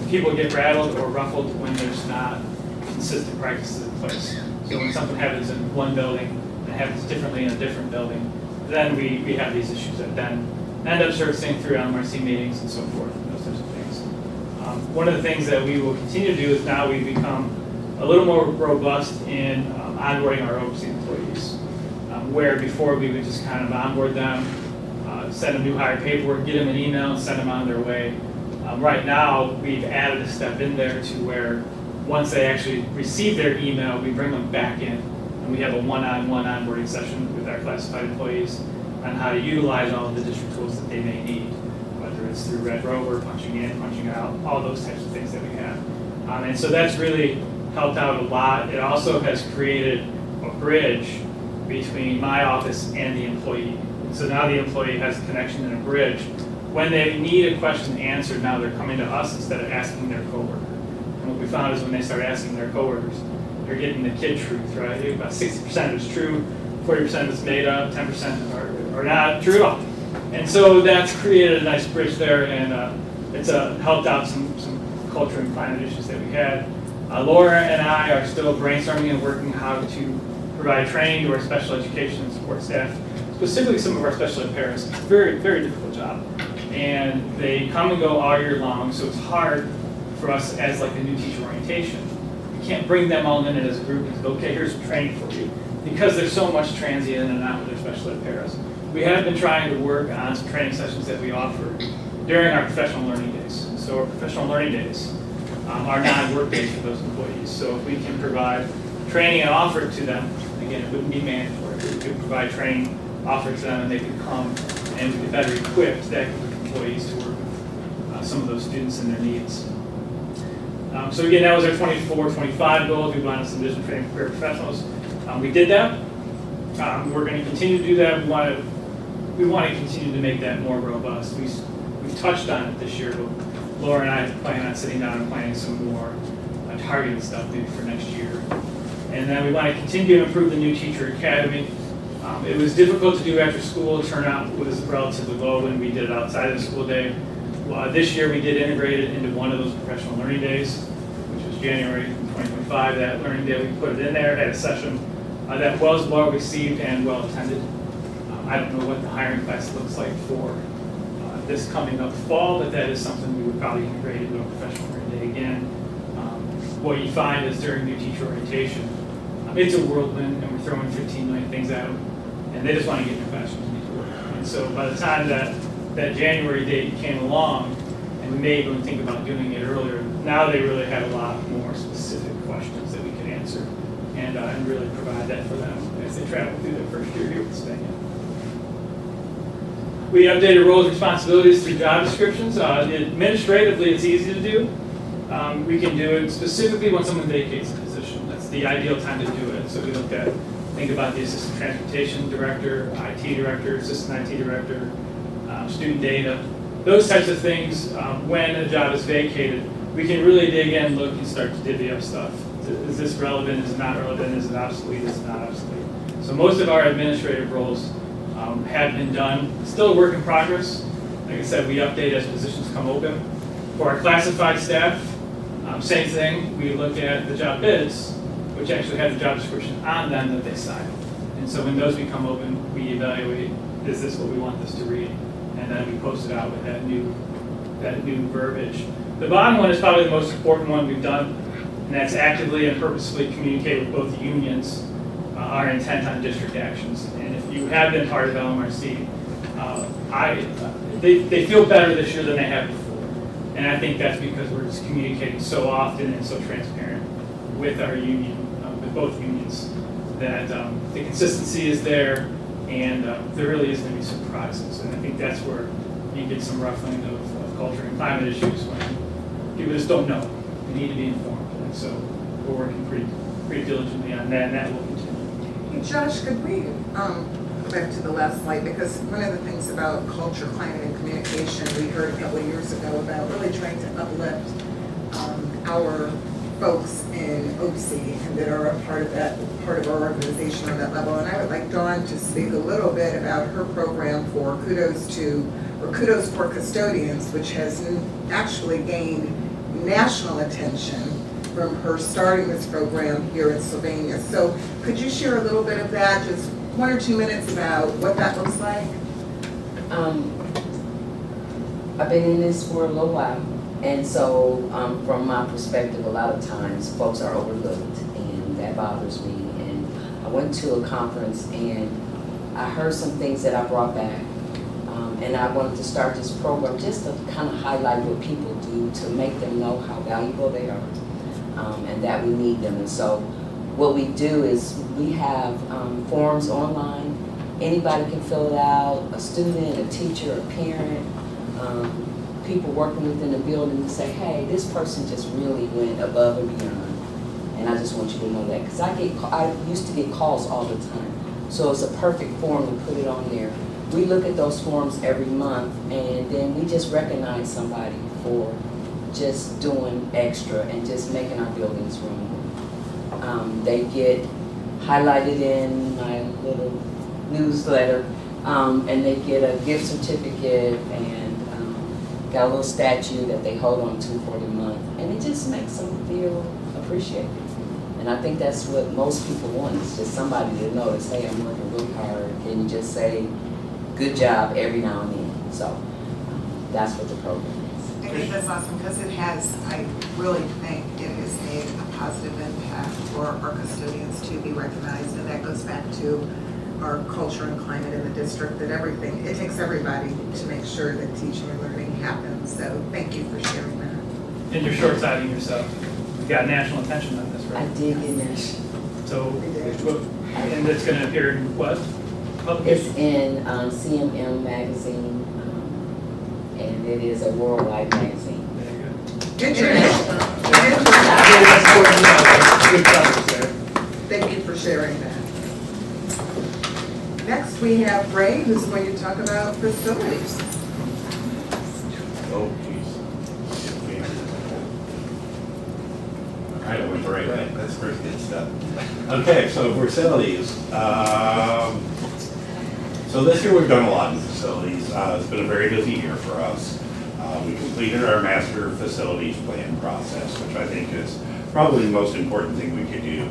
people get rattled or ruffled when there's not consistent practices in place. So when something happens in one building and it happens differently in a different building, then we have these issues that then end up surfacing through LMRC meetings and so forth, and those types of things. One of the things that we will continue to do is now we've become a little more robust in onboarding our OPC employees, where before we would just kind of onboard them, send them new hire paperwork, get them an email, and send them on their way. Right now, we've added a step in there to where once they actually receive their email, we bring them back in, and we have a one-on-one onboarding session with our classified employees on how to utilize all of the district tools that they may need, whether it's through Red Rover, punching in, punching out, all those types of things that we have. And so that's really helped out a lot. It also has created a bridge between my office and the employee. So now the employee has a connection and a bridge. When they need a question answered, now they're coming to us instead of asking their coworker. And what we found is when they start asking their coworkers, they're getting the kid truth, right? About 60% is true, 40% is made up, 10% are not true at all. And so that's created a nice bridge there, and it's helped out some culture and climate issues that we had. Laura and I are still brainstorming and working how to provide training to our special education and support staff, specifically some of our special ed parents. It's a very, very difficult job. And they come and go all year long, so it's hard for us as like a new teacher orientation. We can't bring them all in as a group and say, okay, here's some training for you, because there's so much transient in and out with their special ed parents. We have been trying to work on some training sessions that we offer during our professional learning days. So our professional learning days, are non-work days for those employees. So if we can provide training and offer it to them, again, it wouldn't be mandatory, but we could provide training, offer it to them, and they could come and be better equipped, that group of employees, to work with some of those students and their needs. So again, that was our 24-25 goals. We wanted some additional training for professionals. We did that. We're going to continue to do that. We want to continue to make that more robust. We've touched on it this year, but Laura and I plan on sitting down and planning some more targeted stuff maybe for next year. And then we want to continue to improve the new teacher academy. It was difficult to do after school. Turnout was relatively low when we did it outside of the school day. This year we did integrate it into one of those professional learning days, which was January 2025. That learning day, we put it in there, had a session that was well received and well attended. I don't know what the hiring class looks like for this coming up fall, but that is something we would probably integrate into a professional learning day again. What you find is during new teacher orientation, it's a whirlwind and we're throwing 15 million things at them, and they just want to get in their classrooms and get to work. And so by the time that January date came along, and we may even think about doing it earlier, now they really have a lot more specific questions that we can answer and really provide that for them as they travel through their first year here with Spanish. We updated roles and responsibilities through job descriptions. Administratively, it's easy to do. We can do it specifically when someone vacates a position. That's the ideal time to do it. So we think about the assistant transportation director, IT director, assistant IT director, student data, those types of things. When a job is vacated, we can really dig in, look, and start to divvy up stuff. Is this relevant? Is it not relevant? Is it obsolete? Is it not obsolete? So most of our administrative roles have been done. Still a work in progress. Like I said, we update as positions come open. For our classified staff, same thing. We look at the job bids, which actually have the job description on them that they sign. And so when those become open, we evaluate, is this what we want this to read? And then we post it out with that new verbiage. The bottom one is probably the most important one we've done, and that's actively and purposefully communicate with both unions our intent on district actions. And if you have been part of LMRC, they feel better this year than they have before. And I think that's because we're just communicating so often and so transparent with our union, with both unions, that the consistency is there, and there really isn't any surprises. And I think that's where you get some ruffling of culture and climate issues when people just don't know. They need to be informed. And so we're working pretty diligently on that, and that will continue. Hey, Josh, could we go back to the last slide? Because one of the things about culture, climate, and communication we heard a couple of years ago about really trying to uplift our folks in OPSI and that are a part of our organization on that level. And I would like Dawn to speak a little bit about her program for Kudos for Custodians, which has actually gained national attention from her starting this program here in Sylvania. So could you share a little bit of that, just 1 or 2 minutes about what that looks like? I've been in this for a little while, and so from my perspective, a lot of times folks are overlooked, and that bothers me. And I went to a conference, and I heard some things that I brought back, and I wanted to start this program just to kind of highlight what people do to make them know how valuable they are, and that we need them. And so what we do is we have forms online. Anybody can fill it out, a student, a teacher, a parent, people working within the building to say, hey, this person just really went above and beyond. And I just want you to know that, because I used to get calls all the time. So it's a perfect form to put it on there. We look at those forms every month, and then we just recognize somebody for just doing extra and just making our buildings run. They get highlighted in my little newsletter, and they get a gift certificate and got a little statue that they hold on to for the month, and it just makes them feel appreciated. And I think that's what most people want, is just somebody to notice, hey, I'm working really hard, and you just say, good job every now and then. So that's what the program is. I think that's awesome, because it has, I really think it has made a positive impact for our custodians to be recognized, and that goes back to our culture and climate in the district, that everything, it takes everybody to make sure that teaching and learning happens. So thank you for sharing that. And you're short-sighting yourself. You got national attention on this, I right? did get that. So, and it's gonna appear in what? It's Publication? in CMM magazine, and it is a worldwide magazine. Very good. International. Good progress there. Thank you for sharing that. Next, we have Ray, who's going to talk about facilities. Oh, geez. I don't went the right way. That's pretty good stuff. Okay, so facilities. So this year we've done a lot in facilities. It's been a very busy year for us. We completed our master facilities plan process, which I think is probably the most important thing we could do.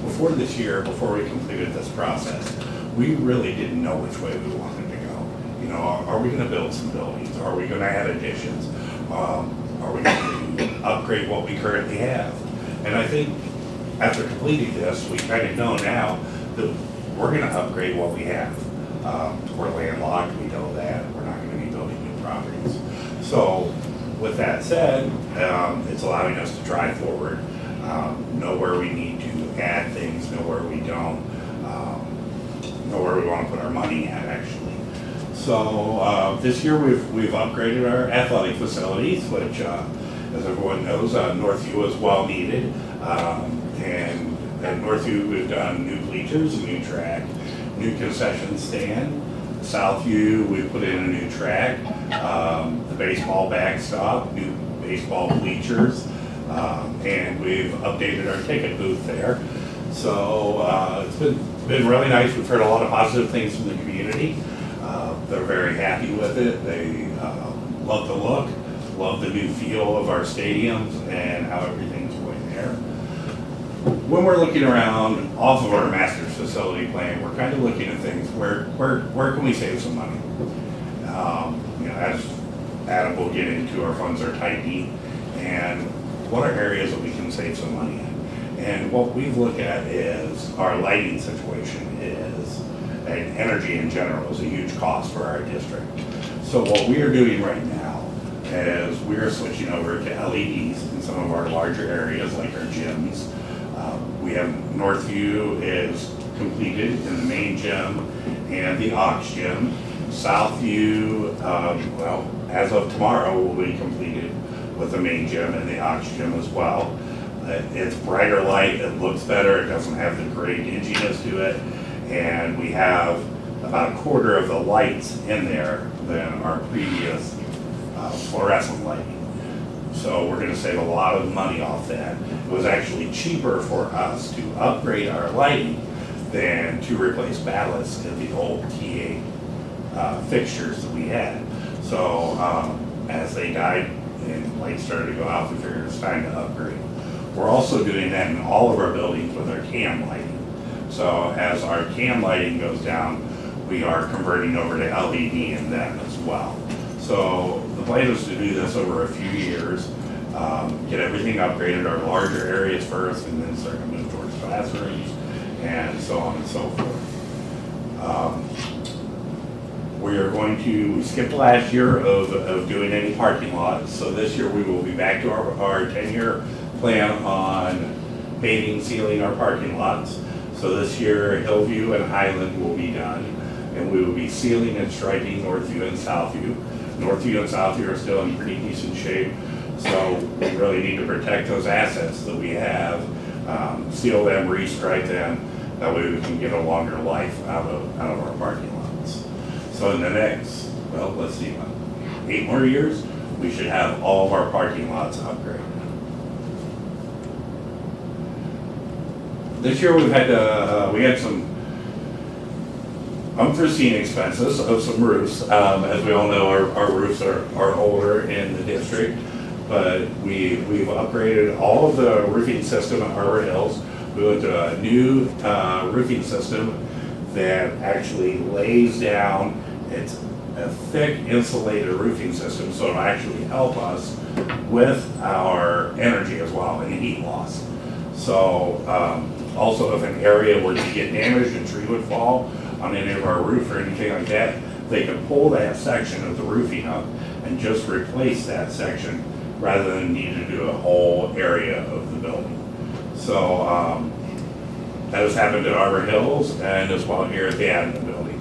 Before this year, before we completed this process, we really didn't know which way we wanted to go. You know, are we gonna build some buildings? Are we gonna add additions? Are we going to upgrade what we currently have? And I think after completing this, we kind of know now that we're gonna upgrade what we have. We're landlocked, we know that, we're not gonna be building new properties. So with that said, it's allowing us to drive forward, know where we need to add things, know where we don't, know where we wanna put our money at actually. So this year we've upgraded our athletic facilities, which as everyone knows, Northview is well needed. And at Northview we've done new bleachers, a new track, new concession stand. Southview we put in a new track, the baseball backstop, new baseball bleachers, and we've updated our ticket booth there. So it's been really nice. We've heard a lot of positive things from the community. They're very happy with it. They love the look, love the new feel of our stadiums and how everything's going there. When we're looking around off of our master facility plan, we're kind of looking at things where can we save some money? You know, as Adam will get into, our funds are tight, and what are areas that we can save some money in? And what we've looked at is our lighting situation and energy in general is a huge cost for our district. So what we are doing right now is we are switching over to LEDs in some of our larger areas like our gyms. We have Northview is completed in the main gym and the Aux gym. Southview, well, as of tomorrow will be completed with the main gym and the Aux gym as well. It's brighter light, it looks better, it doesn't have the gray dinginess to it. And we have about a quarter of the lights in there than our previous fluorescent lighting. So we're gonna save a lot of money off that. It was actually cheaper for us to upgrade our lighting than to replace ballasts in the old TA fixtures that we had. So as they died and lights started to go out, we figured it's time to upgrade. We're also doing that in all of our buildings with our cam lighting. So as our cam lighting goes down, we are converting over to LED in them as well. So the plan is to do this over a few years, get everything upgraded, our larger areas first, and then start to move towards classrooms, and so on and so forth. We skipped last year of doing any parking lots, so this year we will be back to our 10-year plan on paving, sealing our parking lots. So this year, Hillview and Highland will be done, and we will be sealing and striping Northview and Southview. Northview and Southview are still in pretty decent shape, so we really need to protect those assets that we have, seal them, restripe them, that way we can get a longer life out of our parking lots. So in the next, well, let's see, 8 more years, we should have all of our parking lots upgraded. This year we had some unforeseen expenses of some roofs. As we all know, our roofs are older in the district, but we've upgraded all of the roofing system at Harbor Hills. We went to a new roofing system that actually lays down. It's a thick insulated roofing system, so it'll actually help us with our energy as well and heat loss. So also if an area were to get damaged, a tree would fall on any of our roof or anything like that, they can pull that section of the roofing up and just replace that section rather than need to do a whole area of the building. So that has happened at Arbor Hills and as well here at the admin building.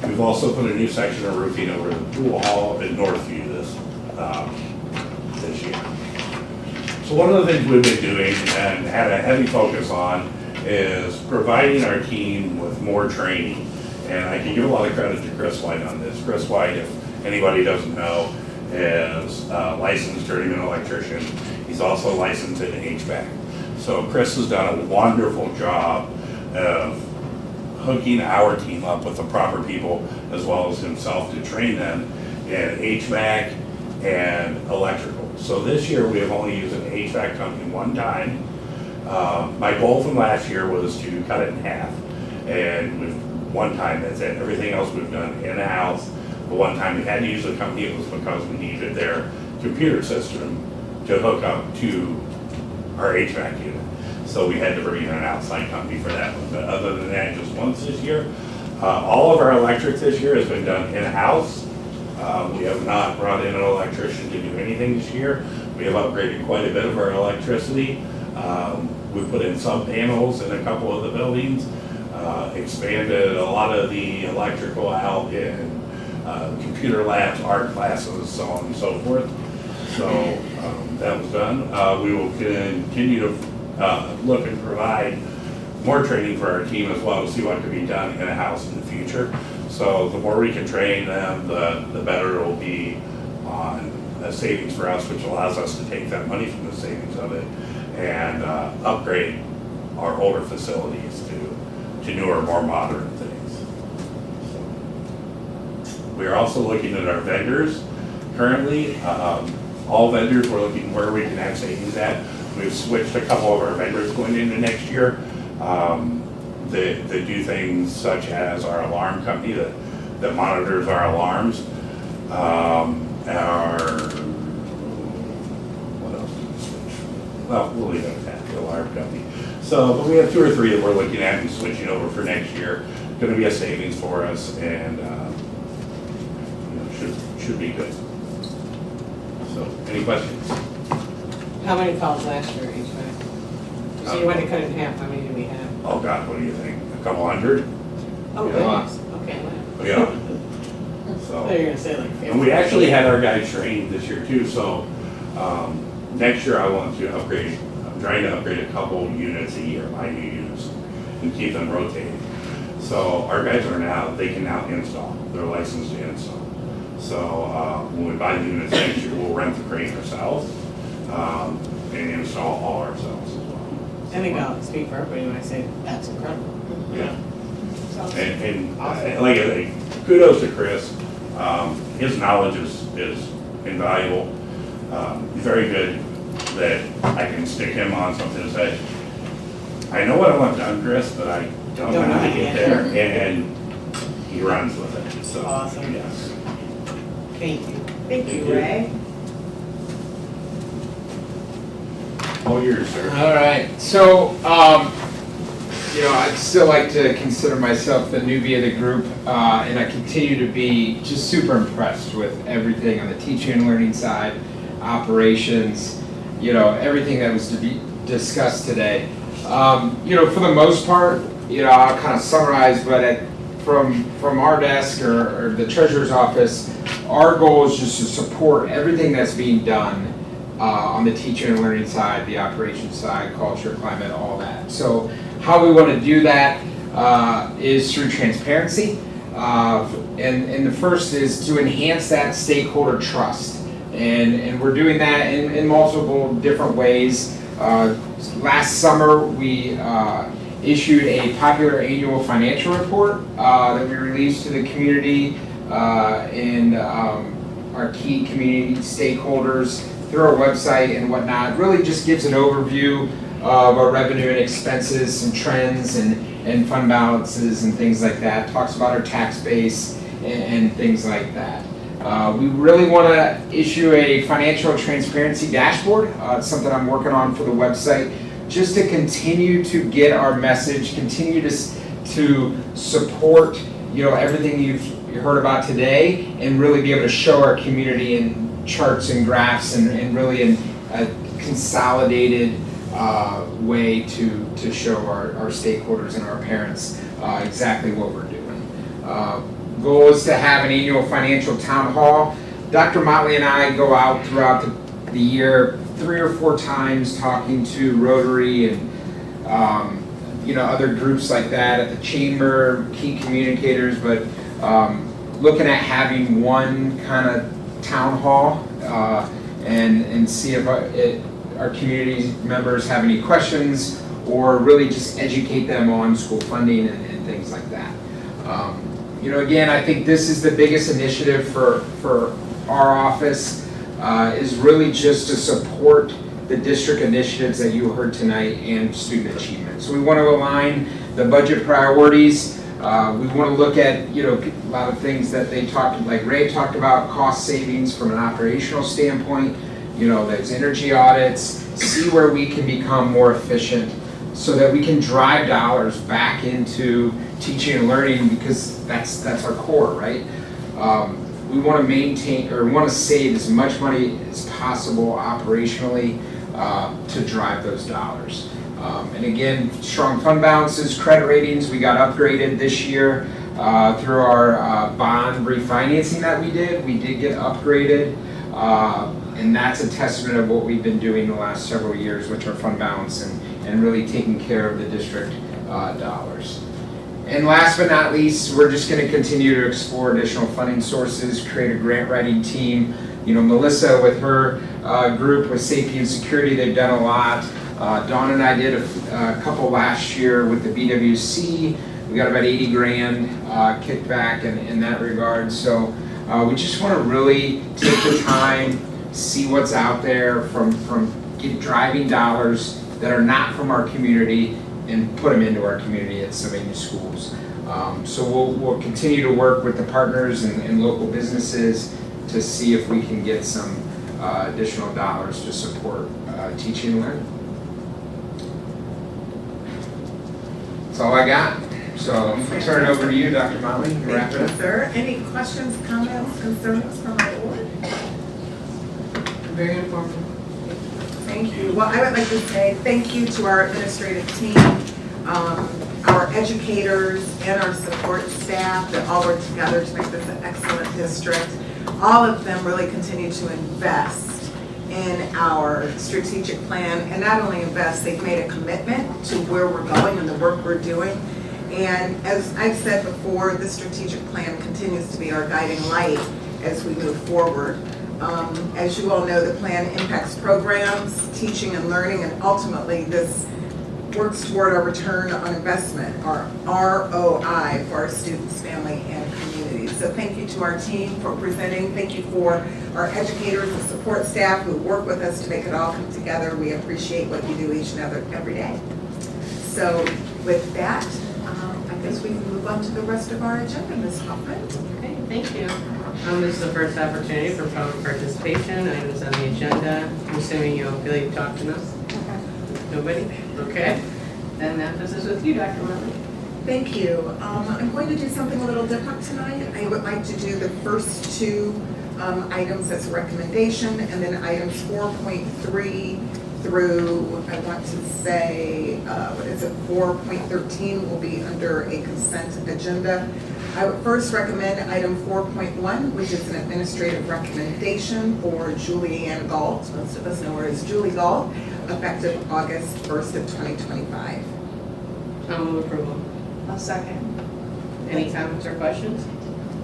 We've also put a new section of roofing over the pool hall at Northview this year. So one of the things we've been doing and had a heavy focus on is providing our team with more training. And I can give a lot of credit to Chris White on this. Chris White, if anybody doesn't know, is a licensed journeyman electrician. He's also licensed in HVAC. So Chris has done a wonderful job of hooking our team up with the proper people as well as himself to train them in HVAC and electrical. So this year we have only used an HVAC company one time. My goal from last year was to cut it in half, and with one time that's it. Everything else we've done in-house. The one time we had to use a company, it was because we needed their computer system to hook up to our HVAC unit. So we had to bring in an outside company for that one. But other than that, just once this year. All of our electric this year has been done in-house. We have not brought in an electrician to do anything this year. We have upgraded quite a bit of our electricity. We put in sub panels in a couple of the buildings, expanded a lot of the electrical out in computer labs, art classes, so on and so forth. So that was done. We will continue to look and provide more training for our team as well to see what can be done in-house in the future. So the more we can train them, the better it will be on a savings for us, which allows us to take that money from the savings of it and upgrade our older facilities to newer, more modern things. So we are also looking at our vendors. Currently, all vendors, we're looking where we can have savings at. We've switched a couple of our vendors going into next year. They do things such as our alarm company that monitors our alarms. What else did we switch? Well, we'll leave it at that, the alarm company. So, but we have 2 or 3 that we're looking at and switching over for next year. Going to be a savings for us, and should be good. So, any questions? How many calls last year each way? So you went to cut it in half, how many do we have? Oh God, what do you think? A couple hundred? Oh, Yeah. goodness, okay, wow. Yeah. I So. thought you were gonna say like 50. And we actually had our guys trained this year too, so next year I want to upgrade, I'm trying to upgrade a couple units a year, my new units, and keep them rotating. So our guys are now, they can now install, they're licensed to install. So when we buy the units next year, we'll rent the crane ourselves and install all ourselves as well. I think I'll speak for everybody when I say that's incredible. Yeah. And like I say, kudos to Chris. His knowledge is invaluable. He's very good that I can stick him on something and say, I know what I want done, Chris, but I don't know how to get there. And he runs with it. So, Awesome. yes. Thank you. Thank you, Ray. All yours, sir. All right, so, I'd still like to consider myself the newbie of the group, and I continue to be just super impressed with everything on the teaching and learning side, operations, everything that was to be discussed today. For the most part, I'll kind of summarize, but from our desk or the treasurer's office, our goal is just to support everything that's being done on the teaching and learning side, the operations side, culture, climate, all that. So how we want to do that is through transparency. And the first is to enhance that stakeholder trust. And we're doing that in multiple different ways. Last summer, we issued a popular annual financial report that we released to the community and our key community stakeholders through our website and whatnot. It really just gives an overview of our revenue and expenses, some trends and fund balances and things like that. Talks about our tax base and things like that. We really want to issue a financial transparency dashboard. It's something I'm working on for the website, just to continue to get our message, continue to support everything you've heard about today, and really be able to show our community and charts and graphs and really a consolidated way to show our stakeholders and our parents exactly what we're doing. Goal is to have an annual financial town hall. Dr. Motley and I go out throughout the year 3 or 4 times talking to Rotary and other groups like that at the chamber, key communicators, but looking at having one kind of town hall and see if our community members have any questions or really just educate them on school funding and things like that. Again, I think this is the biggest initiative for our office, is really just to support the district initiatives that you heard tonight and student achievement. So we want to align the budget priorities. We want to look at, a lot of things that like Ray talked about, cost savings from an operational standpoint. There's energy audits, see where we can become more efficient so that we can drive dollars back into teaching and learning, because that's our core, right? We want to maintain, or we want to save as much money as possible operationally to drive those dollars. And again, strong fund balances, credit ratings, we got upgraded this year through our bond refinancing that we did. We did get upgraded, and that's a testament of what we've been doing the last several years, which are fund balance and really taking care of the district dollars. And last but not least, we're just going to continue to explore additional funding sources, create a grant writing team. Melissa with her group with safety and security, they've done a lot. Dawn and I did a couple last year with the BWC. We got about 80 grand kicked back in that regard. So we just want to really take the time, see what's out there from driving dollars that are not from our community and put them into our community at Sylvania schools. So we'll continue to work with the partners and local businesses to see if we can get some additional dollars to support teaching and learning. That's all I got. So I'm going to turn it over to you, Dr. Motley, to wrap it up. Thank you, sir. Any questions, comments, concerns from our board? Very informative. Thank you. Well, I would like to say thank you to our administrative team, our educators, and our support staff that all work together to make this an excellent district. All of them really continue to invest in our strategic plan, and not only invest, they've made a commitment to where we're going and the work we're doing. And as I've said before, the strategic plan continues to be our guiding light as we move forward. As you all know, the plan impacts programs, teaching and learning, and ultimately this works toward our return on investment, our ROI, for our students, family, and communities. So thank you to our team for presenting. Thank you for our educators and support staff who work with us to make it all come together. We appreciate what you do each and every day. So with that, I guess we can move on to the rest of our agenda. Ms. Hoffman. Okay, thank you. This is the first opportunity for public participation. Items on the agenda. I'm assuming you'll feel you've talked enough. Nobody? Okay. Then that this is with you, Dr. Motley. Thank you. I'm going to do something a little different tonight. I would like to do the first 2 items as a recommendation, and then items 4.3 through, I want to say, 4.13 will be under a consent agenda. I would first recommend item 4.1, which is an administrative recommendation for Julianne Galt. Most of us know her as Julie Galt, effective August 1st of 2025. I'll move approval. I'll second. Any comments or questions?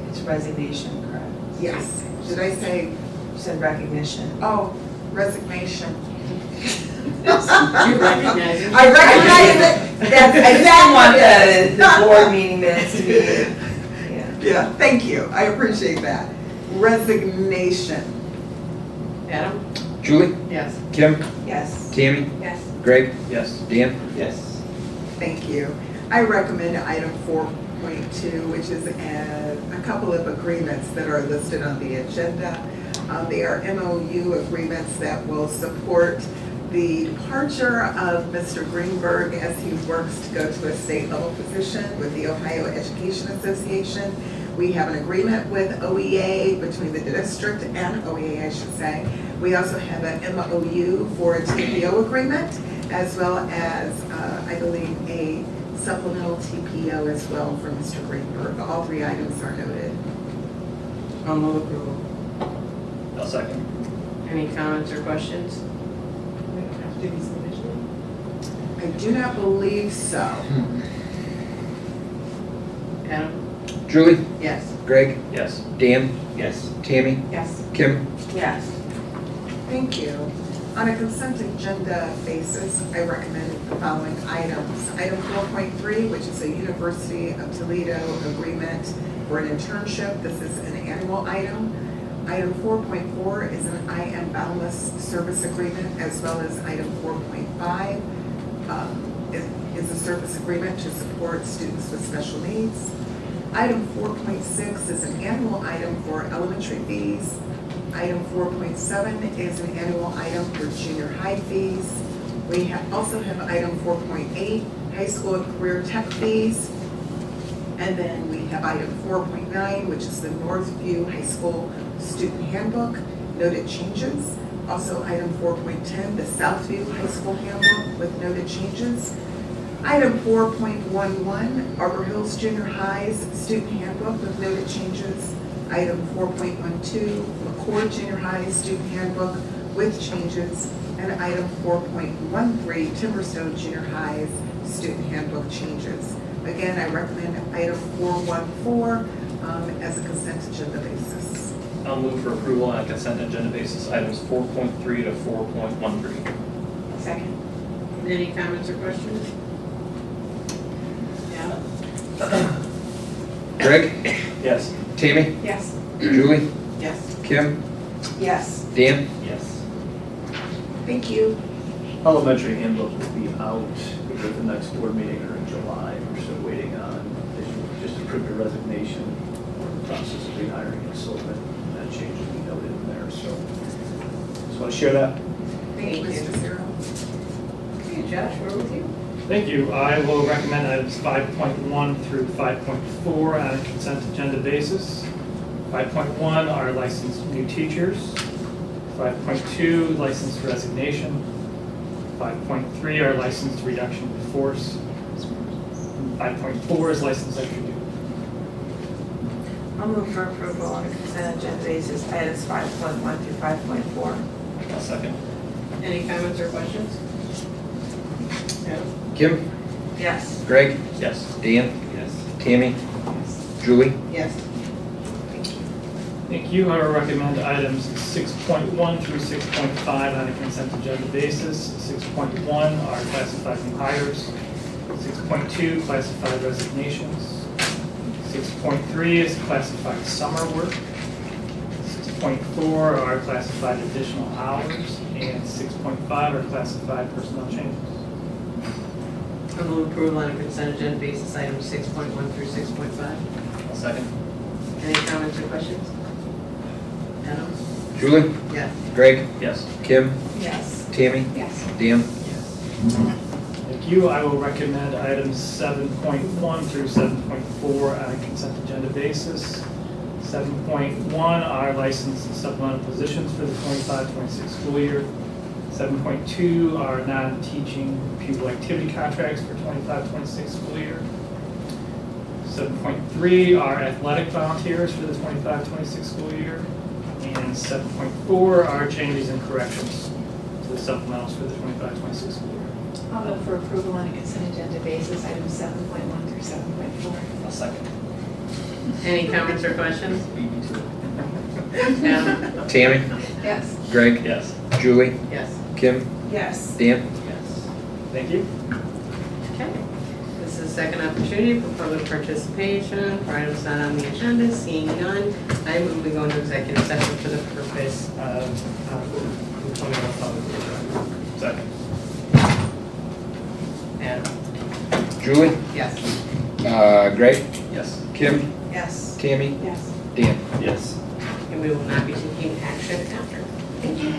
It's resignation, correct? Yes. Did I say? You said recognition. Oh, resignation. You recognize it. I recognize it. I just want the board meeting minutes to be. Yeah, thank you. I appreciate that. Resignation. Adam? Julie? Yes. Kim? Yes. Tammy? Yes. Greg? Yes. Dan? Yes. Thank you. I recommend item 4.2, which is a couple of agreements that are listed on the agenda. They are MOU agreements that will support the departure of Mr. Greenberg as he works to go to a state level position with the Ohio Education Association. We have an agreement with OEA, between the district and OEA, I should say. We also have an MOU for a TPO agreement, as well as, I believe, a supplemental TPO as well for Mr. Greenberg. All three items are noted. I'll move approval. I'll second. Any comments or questions? We don't have to do these individually. I do not believe so. Adam? Julie? Yes. Greg? Yes. Dan? Yes. Tammy? Yes. Kim? Yes. Thank you. On a consent agenda basis, I recommend the following items. Item 4.3, which is a University of Toledo agreement for an internship. This is an annual item. Item 4.4 is an I Am Boundless service agreement, as well as item 4.5 is a service agreement to support students with special needs. Item 4.6 is an annual item for elementary fees. Item 4.7 is an annual item for junior high fees. We also have item 4.8, high school and career tech fees. And then we have item 4.9, which is the Northview High School Student Handbook, noted changes. Also item 4.10, the Southview High School Handbook with noted changes. Item 4.11, Arbor Hills Junior High's Student Handbook with noted changes. Item 4.12, McCord Junior High Student Handbook with changes. And item 4.13, Timberstone Junior High's Student Handbook changes. Again, I recommend item 414 as a consent agenda basis. I'll move for approval on a consent agenda basis, items 4.3 to 4.13. Second. Any comments or questions? Adam? Greg? Yes. Tammy? Yes. Julie? Yes. Kim? Yes. Dan? Yes. Thank you. Elementary handbook will be out at the next board meeting or in July. We're still waiting on, they just approved a resignation or the process of rehiring a consultant. That change will be noted in there, so just want to share that. Thank you, Mr. Zero. Okay, Josh, we're with you. Thank you. I will recommend items 5.1 through 5.4 on a consent agenda basis. 5.1 are licensed new teachers. 5.2, licensed resignation. 5.3 are licensed reduction in force. 5.4 is licensed extra duty. I'll move for approval on a consent agenda basis, items 5.1 through 5.4. I'll second. Any comments or questions? Adam? Kim? Yes. Greg? Yes. Dan? Yes. Tammy? Julie? Yes. Thank you. I will recommend items 6.1 through 6.5 on a consent agenda basis. 6.1 are classified new hires. 6.2, classified resignations. 6.3 is classified summer work. 6.4 are classified additional hours. And 6.5 are classified personnel changes. I'll move approval on a consent agenda basis, items 6.1 through 6.5. I'll second. Any comments or questions? Adam? Julie? Yes. Greg? Yes. Kim? Yes. Tammy? Yes. Dan? Thank you. I will recommend items 7.1 through 7.4 on a consent agenda basis. 7.1 are licensed and supplemental positions for the 25-26 school year. 7.2 are non-teaching pupil activity contracts for 25-26 school year. 7.3 are athletic volunteers for the 25-26 school year. And 7.4 are changes and corrections to the supplementals for the 25-26 school year. I'll vote for approval on a consent agenda basis, items 7.1 through 7.4. I'll second. Any comments or questions? Adam? Tammy? Yes. Greg? Yes. Julie? Yes. Kim? Yes. Dan? Yes. Thank you. Okay. This is a second opportunity for public participation for items not on the agenda. Seeing none, I move we go into executive session for the purpose of employment of public worker. Second. Adam? Julie? Yes. Greg? Yes. Kim? Yes. Tammy? Yes. Dan? Yes. And we will not be taking action after. Thank you.